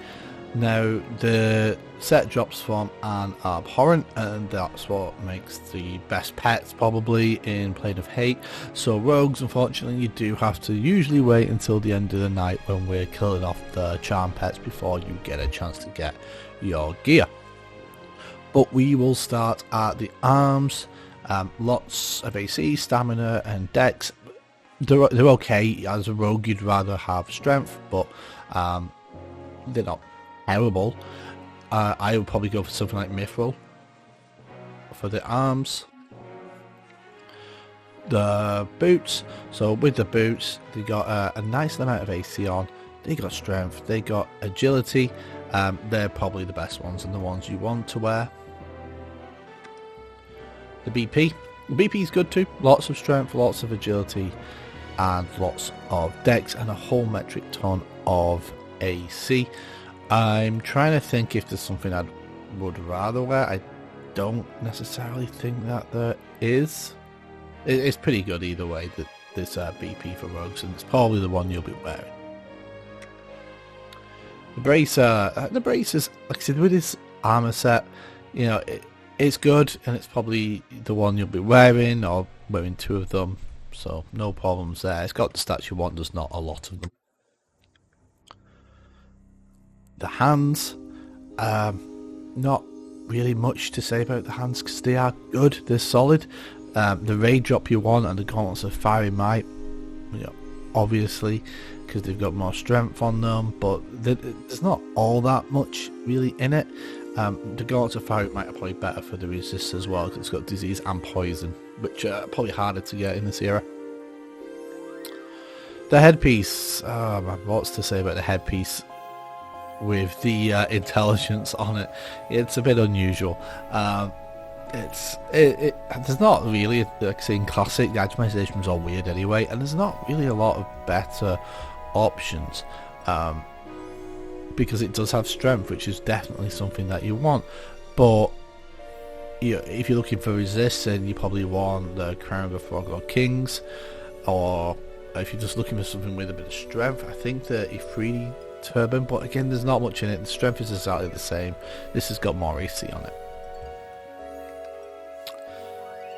Now the set drops from an abhorrent, and that's what makes the best pets probably in Plane of Hate. So rogues, unfortunately, you do have to usually wait until the end of the night when we're killing off the charm pets before you get a chance to get your gear. But we will start at the arms. Lots of AC, stamina and dex. They're okay. As a rogue you'd rather have strength, but they're not terrible. I would probably go for something like mithril for the arms. The boots, so with the boots they got a nice amount of AC on, they got strength, they got agility. They're probably the best ones and the ones you want to wear. The BP is good too, lots of strength, lots of agility and lots of dex and a whole metric ton of AC. I'm trying to think if there's something I would rather wear. I don't necessarily think that there is. It's pretty good either way, that this BP for rogues, and it's probably the one you'll be wearing. The braces, like I said, with this armor set, you know, it's good, and it's probably the one you'll be wearing, or wearing 2 of them, so no problems there. It's got the stats you want, there's not a lot of them. The hands, not really much to say about the hands because they are good, they're solid. The raid drop you want and the gauntlets of fiery might, you know, obviously because they've got more strength on them, but there's not all that much really in it. The gauntlets of fiery might are probably better for the resist as well because it's got disease and poison, which are probably harder to get in this era. The headpiece, oh man, what's to say about the headpiece? With the intelligence on it, it's a bit unusual. There's not really, like I say, in classic, the itemizations are weird anyway, and there's not really a lot of better options because it does have strength, which is definitely something that you want. But you know, if you're looking for resist, then you probably want the Crown of the Frog or Kings, or if you're just looking for something with a bit of strength, I think the Ifriti Turban, but again there's not much in it. The strength is exactly the same. This has got more AC on it.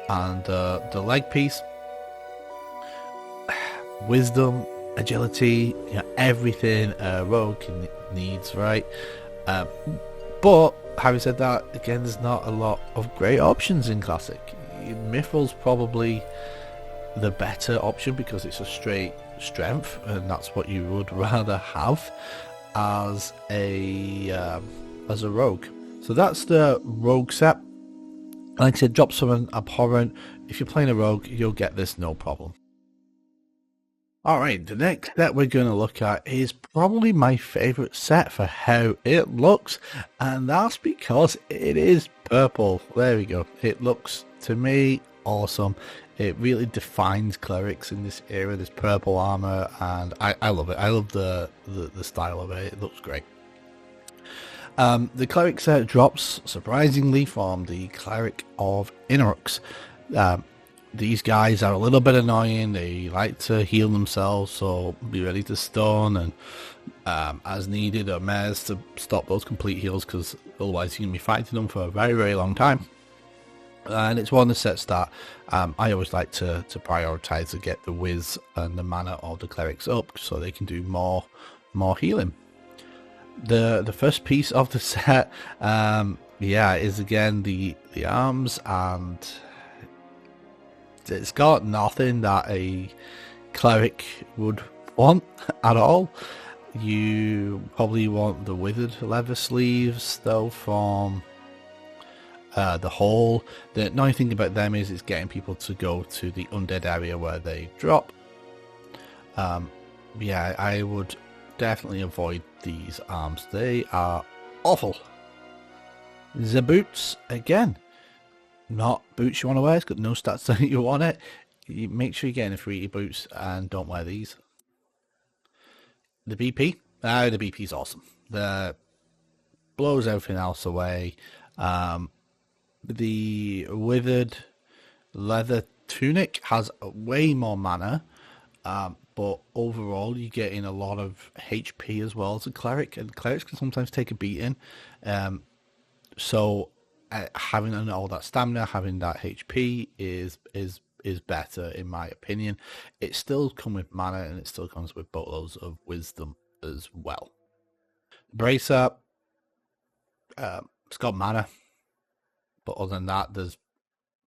And the leg piece, wisdom, agility, you know, everything a rogue needs, right? But having said that, again there's not a lot of great options in classic. Mithril's probably the better option because it's a straight strength, and that's what you would rather have as a rogue. So that's the rogue set. Like I said, drops from an abhorrent. If you're playing a rogue, you'll get this no problem. Alright, the next set we're going to look at is probably my favourite set for how it looks, and that's because it is purple. There we go. It looks, to me, awesome. It really defines clerics in this era, this purple armor, and I love it. I love the style of it. It looks great. The cleric set drops, surprisingly, from the cleric of Innoruuk. These guys are a little bit annoying. They like to heal themselves, so be ready to stun and as needed, or mares to stop those complete heals, because otherwise you're going to be fighting them for a very, very long time. And it's one of the sets that I always like to prioritize to get the whiz and the mana of the clerics up so they can do more healing. The first piece of the set, is again the arms, and it's got nothing that a cleric would want at all. You probably want the withered leather sleeves though from the hole. The annoying thing about them is it's getting people to go to the undead area where they drop. I would definitely avoid these arms. They are awful. The boots, again, not boots you want to wear. It's got no stats that you want it. You make sure you're getting the Ifriti boots and don't wear these. The BP? The BP's awesome. The blows everything else away. The withered leather tunic has way more mana, but overall you're getting a lot of HP as well as a cleric, and clerics can sometimes take a beating. So having all that stamina, having that HP is better in my opinion. It still comes with mana, and it still comes with boatloads of wisdom as well. Bracer, it's got mana, but other than that, there's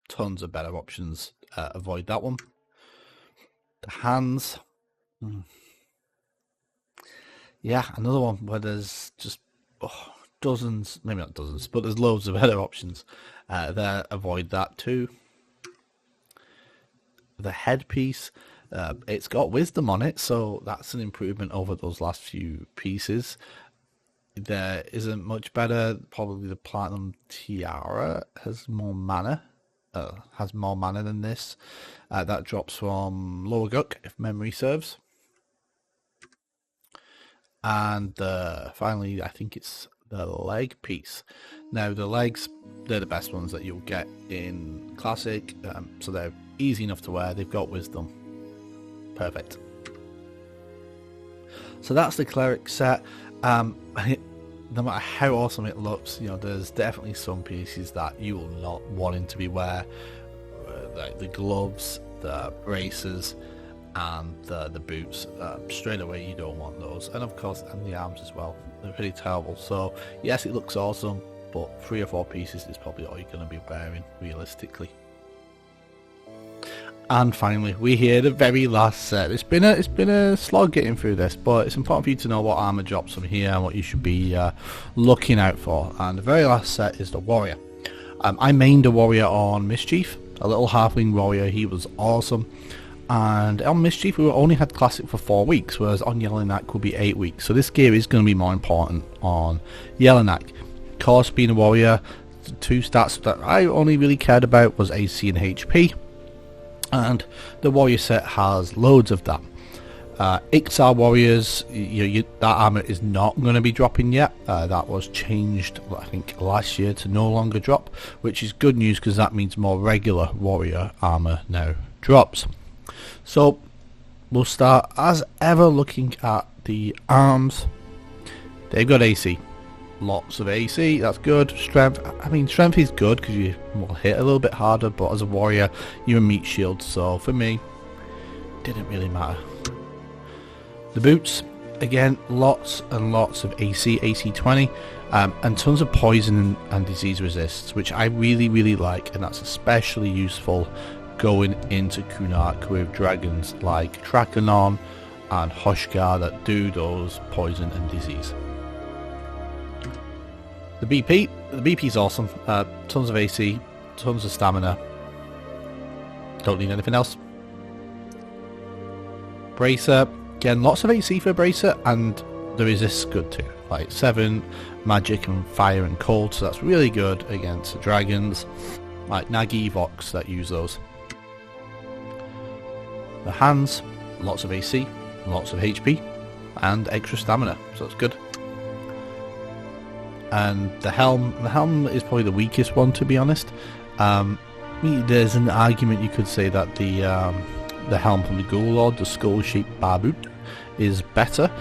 tons of better options. Avoid that one. The hands, yeah, another one where there's just dozens, maybe not dozens, but there's loads of better options. There, avoid that too. The headpiece, it's got wisdom on it, so that's an improvement over those last few pieces. There isn't much better. Probably the platinum tiara has more mana. Than this. That drops from Innoruuk, if memory serves. And finally, I think it's the leg piece. Now, the legs, they're the best ones that you'll get in Classic, so they're easy enough to wear. They've got wisdom. Perfect. So that's the cleric set. No matter how awesome it looks, you know, there's definitely some pieces that you will not want to be wear, like the gloves, the braces, and the boots. Straight away, you don't want those, and of course, and the arms as well. They're pretty terrible. So yes, it looks awesome, but 3 or 4 pieces is probably all you're going to be wearing realistically. And finally, we hear the very last set. It's been a slog getting through this, but it's important for you to know what armor drops from here and what you should be looking out for. And the very last set is the warrior. I mained a warrior on Mischief, a little halfling warrior. He was awesome. And on Mischief, we only had Classic for 4 weeks, whereas on Yelinak will be 8 weeks. So this gear is going to be more important on Yelinak. Of course, being a warrior, the 2 stats that I only really cared about was AC and HP. And the warrior set has loads of that. Ixar warriors, that armor is not going to be dropping yet. That was changed, I think, last year to no longer drop, which is good news because that means more regular warrior armor now drops. So we'll start as ever looking at the arms. They've got AC. Lots of AC, that's good. Strength, I mean, strength is good because you will hit a little bit harder, but as a warrior, you're a meat shield, so for me, didn't really matter. The boots, again, lots and lots of AC, AC 20, and tons of poison and disease resists, which I really, really like, and that's especially useful going into Kunark with dragons like Trachanon and Hushgar that do those poison and disease. The BP is awesome. Tons of AC, tons of stamina. Don't need anything else. Bracer, again, lots of AC for Bracer, and the resist's good too. Like 7 magic and fire and cold, so that's really good against dragons. Like Nagi Vox that use those. The hands, lots of AC, lots of HP, and extra stamina, so it's good. And the helm is probably the weakest one, to be honest. There's an argument you could say that the helm from the Ghoul Lord, the skull-shaped Barboot, is better,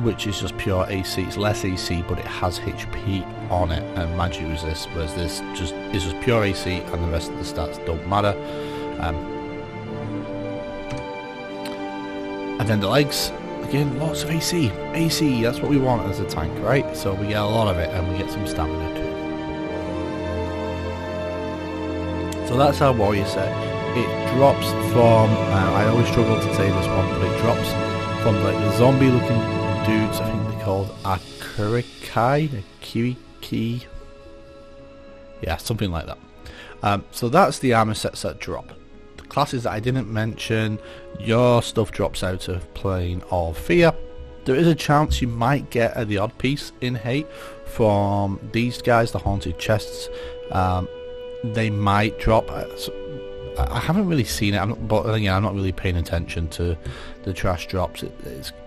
which is just pure AC. It's less AC, but it has HP on it and magic resist, whereas this is just pure AC, and the rest of the stats don't matter. And then the legs. Again, lots of AC. AC, that's what we want as a tank, right? So we get a lot of it, and we get some stamina too. So that's our warrior set. It drops from, I always struggle to say this one, but it drops from like the zombie looking dudes, I think they're called Kiriki. Yeah, something like that. So that's the armor sets that drop. Classes that I didn't mention, your stuff drops out of Plane of Fear. There is a chance you might get the odd piece in Hate from these guys, the Haunted Chests. They might drop. I haven't really seen it, but again, I'm not really paying attention to the trash drops.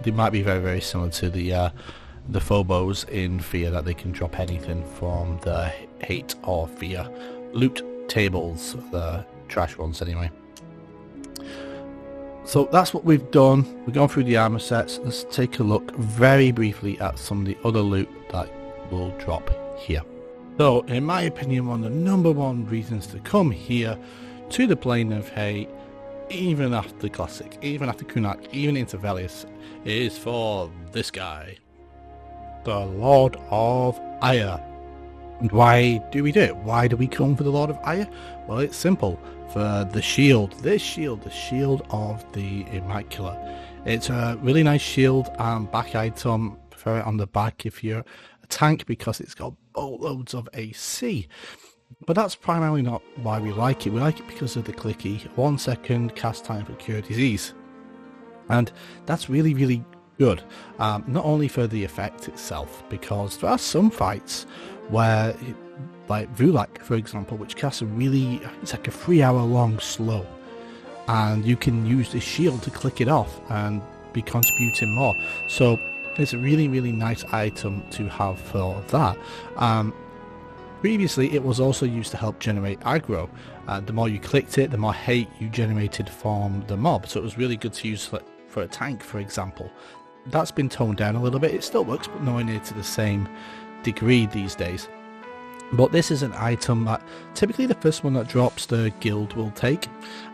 They might be very, very similar to the phobos in Fear, that they can drop anything from the hate or fear loot tables, the trash ones anyway. So that's what we've done. We've gone through the armor sets. Let's take a look very briefly at some of the other loot that will drop here. So in my opinion, one of the number one reasons to come here to the Plane of Hate, even after Classic, even after Kunark, even into Velius, is for this guy, the Lord of Ire. And why do we do it? Why do we come for the Lord of Ire? Well, it's simple. For the shield, the shield of the Immaculate. It's a really nice shield and back item. Prefer it on the back if you're a tank, because it's got boatloads of AC. But that's primarily not why we like it. We like it because of the clicky 1 second cast time for Cure Disease. And that's really, really good. Not only for the effect itself, because there are some fights where, like Vulak, for example, which casts a really, it's like a 3 hour long slow, and you can use this shield to click it off and be contributing more. So it's a really, really nice item to have for that. Previously, it was also used to help generate aggro. The more you clicked it, the more hate you generated from the mob. So it was really good to use for a tank, for example. That's been toned down a little bit. It still works, but nowhere near to the same degree these days. But this is an item that typically the first one that drops the guild will take,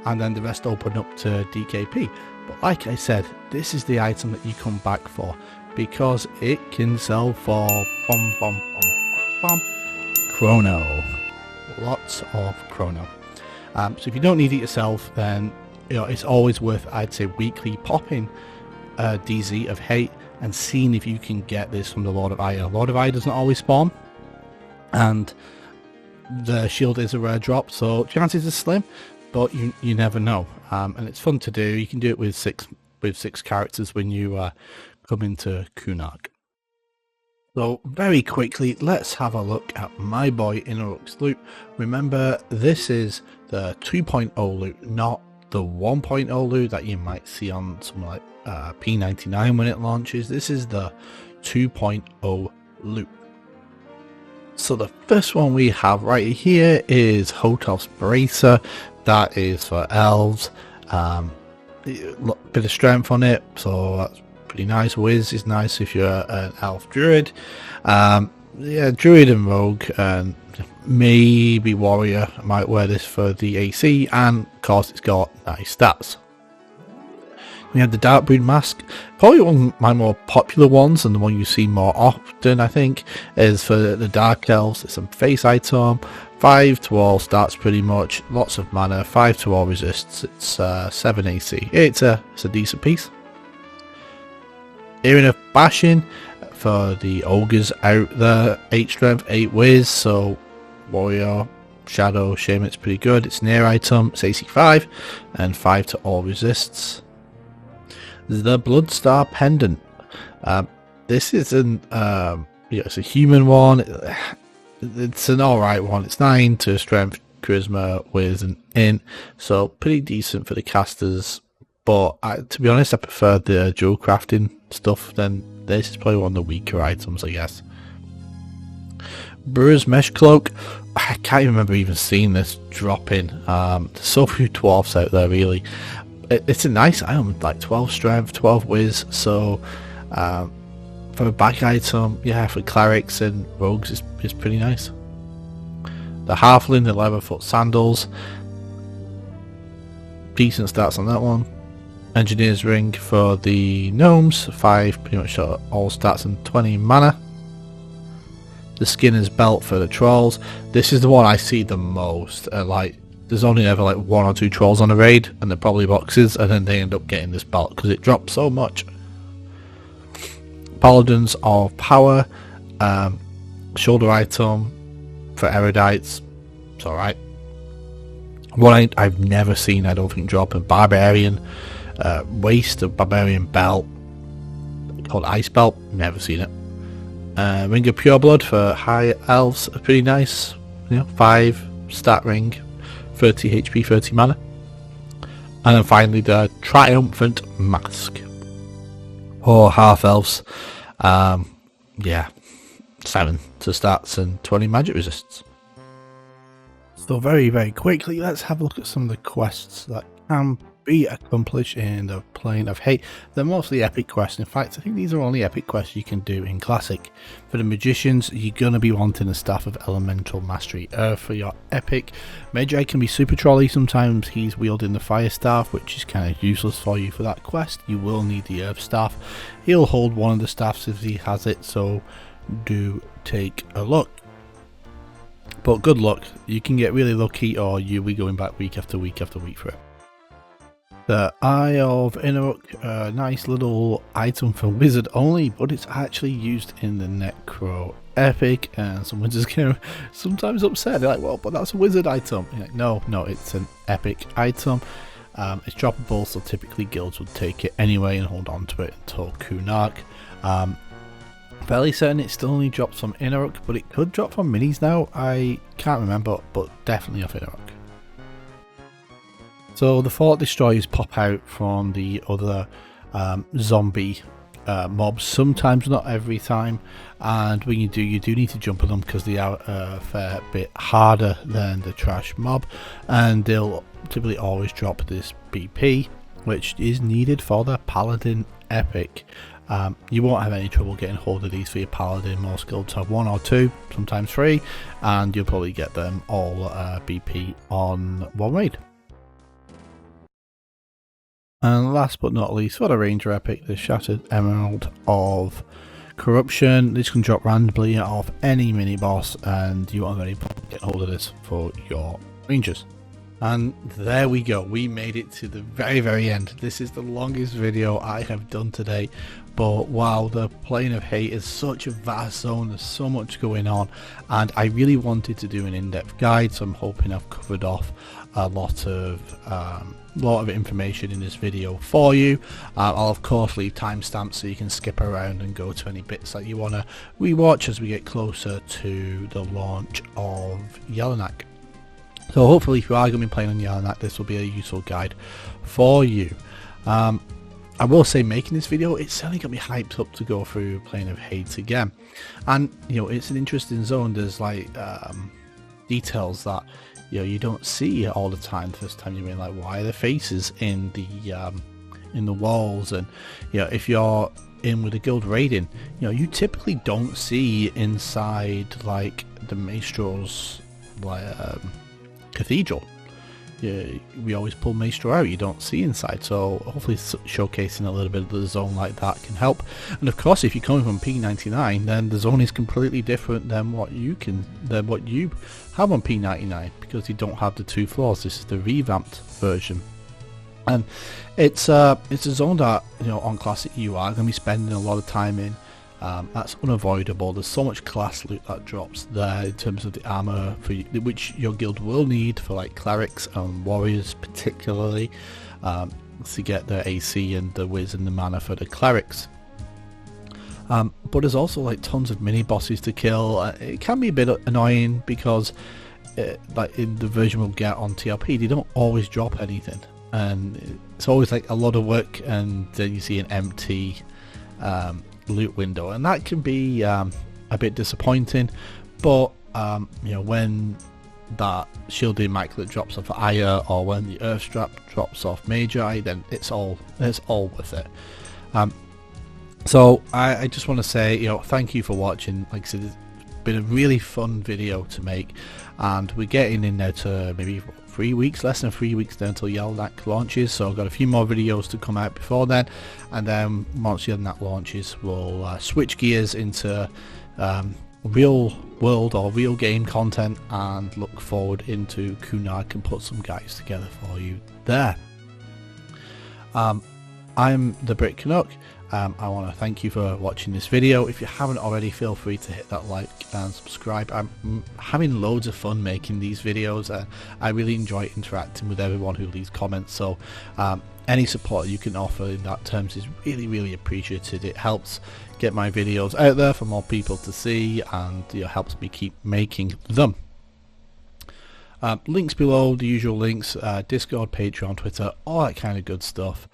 and then the rest open up to DKP. But like I said, this is the item that you come back for, because it can sell for chrono. Lots of chrono. So if you don't need it yourself, then it's always worth, I'd say, weekly popping a DZ of hate and seeing if you can get this from the Lord of Ire. Lord of Ire doesn't always spawn, and the shield is a rare drop, so chances are slim, but you never know. And it's fun to do. You can do it with six characters when you come into Kunark. So very quickly, let's have a look at my boy Innoruuk's loot. Remember, this is the 2.0 loot, not the 1.0 loot that you might see on something like P99 when it launches. This is the 2.0 loot. So the first one we have right here is Hotov's Bracer. That is for elves. Bit of strength on it, so that's pretty nice. Wiz is nice if you're an elf druid. Yeah, druid and rogue, and maybe warrior might wear this for the AC, and of course it's got nice stats. We have the Darkbrood Mask, probably one of my more popular ones, and the one you see more often, I think, is for the Dark Elves. It's a face item, 5 to all stats pretty much, lots of mana, 5 to all resists, it's 7 AC. It's a decent piece. Erin of Bashing for the ogres out there, 8 strength, 8 whiz, so warrior, shadow, shaman, it's pretty good. It's an air item, it's AC 5, and 5 to all resists. The Bloodstar Pendant. This is it's a human one. It's an alright one. It's 9 to strength, charisma, whiz, and int, so pretty decent for the casters. But to be honest, I prefer the dual crafting stuff. Then this is probably one of the weaker items, I guess. Brewer's Mesh Cloak. I can't remember even seeing this drop in. There's so few dwarfs out there, really. It's a nice item, like 12 strength, 12 whiz, so for a back item, yeah, for clerics and rogues is pretty nice. The Halfling, the Leatherfoot Sandals, decent stats on that one. Engineer's Ring for the gnomes, 5 pretty much all stats and 20 mana. The Skinner's Belt for the trolls. This is the one I see the most. There's only ever like 1 or 2 trolls on a raid, and they're probably boxes, and then they end up getting this belt because it drops so much. Paladins of Power, shoulder item for erudites. It's alright. One I've never seen, I don't think, drop, a Barbarian waist, a Barbarian belt called Ice Belt. Never seen it. Ring of Pureblood for high elves, pretty nice. 5 stat ring. 30 HP, 30 mana. And then finally the triumphant mask. Oh, half elves. Yeah, 7 to stats and 20 magic resists. So very, very quickly, let's have a look at some of the quests that can be accomplished in the Plane of Hate. They're mostly epic quests. In fact, I think these are only epic quests you can do in Classic. For the Magicians, you're going to be wanting the Staff of Elemental Mastery Earth for your epic. Mage can be super trolly. Sometimes he's wielding the Fire Staff, which is kind of useless for you for that quest. You will need the Earth Staff. He'll hold one of the staffs if he has it, so do take a look. But good luck, you can get really lucky or you'll be going back week after week after week for it. The Eye of Innoruuk, a nice little item for wizard only, but it's actually used in the Necro epic, and some wizards get sometimes upset. They're like, well, but that's a wizard item. You're like, no, it's an epic item. It's droppable, so typically guilds would take it anyway and hold on to it until Kunark. Fairly certain it still only drops from Innoruuk, but it could drop from minis now. I can't remember, but definitely off Innoruuk. So the Fort Destroyers pop out from the other zombie mobs, sometimes, not every time, and when you do need to jump on them because they are a fair bit harder than the trash mob, and they'll typically always drop this BP, which is needed for the Paladin epic. You won't have any trouble getting hold of these for your Paladin. Most guilds have 1 or 2, sometimes 3, and you'll probably get them all BP on one raid. And last but not least, for the Ranger epic, the Shattered Emerald of Corruption. This can drop randomly off any mini boss, and you won't have any problem getting hold of this for your Rangers. And there we go, we made it to the very, very end. This is the longest video I have done today, but wow, the Plane of Hate is such a vast zone, there's so much going on, and I really wanted to do an in-depth guide, so I'm hoping I've covered off a lot of information in this video for you. I'll of course leave timestamps so you can skip around and go to any bits that you want to rewatch as we get closer to the launch of Yelinak. So hopefully if you are going to be playing on Yelinak, this will be a useful guide for you. I will say, making this video, it's certainly got me hyped up to go through Plane of Hate again. And, you know, it's an interesting zone. There's like details that, you know, you don't see all the time. The first time you're in, like, why are there faces in the walls? And, you know, if you're in with a guild raiding, you know, you typically don't see inside, like, the Maestro's, like, cathedral. Yeah, we always pull Maestro out, you don't see inside, so hopefully showcasing a little bit of the zone like that can help. And of course, if you're coming from P99, then the zone is completely different than what you have on P99, because you don't have the 2 floors. This is the revamped version, and it's a zone that, you know, on Classic you are going to be spending a lot of time in. That's unavoidable. There's so much class loot that drops there in terms of the armor for you, which your guild will need for, like, clerics and warriors particularly, to get the AC and the whiz and the mana for the clerics. But there's also, like, tons of mini bosses to kill. It can be a bit annoying because, like in the version we'll get on TLP, they don't always drop anything, and it's always like a lot of work, and then you see an empty loot window, and that can be a bit disappointing. But you know, when that shielded Immaculate drops off Aya, or when the Earth Strap drops off Magi, then it's all worth it. So I just want to say, you know, thank you for watching. Like I said, it's been a really fun video to make, and we're getting in there to maybe 3 weeks, less than 3 weeks there until Yelinak launches, so I've got a few more videos to come out before then, and then once Yelinak launches, we'll switch gears into real world or real game content, and look forward into Kunark and put some guides together for you there. I'm the Brit Canuck. I want to thank you for watching this video. If you haven't already, feel free to hit that like and subscribe. I'm having loads of fun making these videos. I really enjoy interacting with everyone who leaves comments, so any support you can offer in that terms is really, really appreciated. It helps get my videos out there for more people to see, and, you know, helps me keep making them. Links below, the usual links, Discord, Patreon, Twitter, all that kind of good stuff.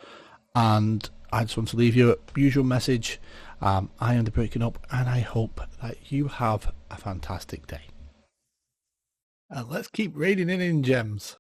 And I just want to leave you a usual message. I am the Breaking Up, and I hope that you have a fantastic day. And let's keep raiding in gems.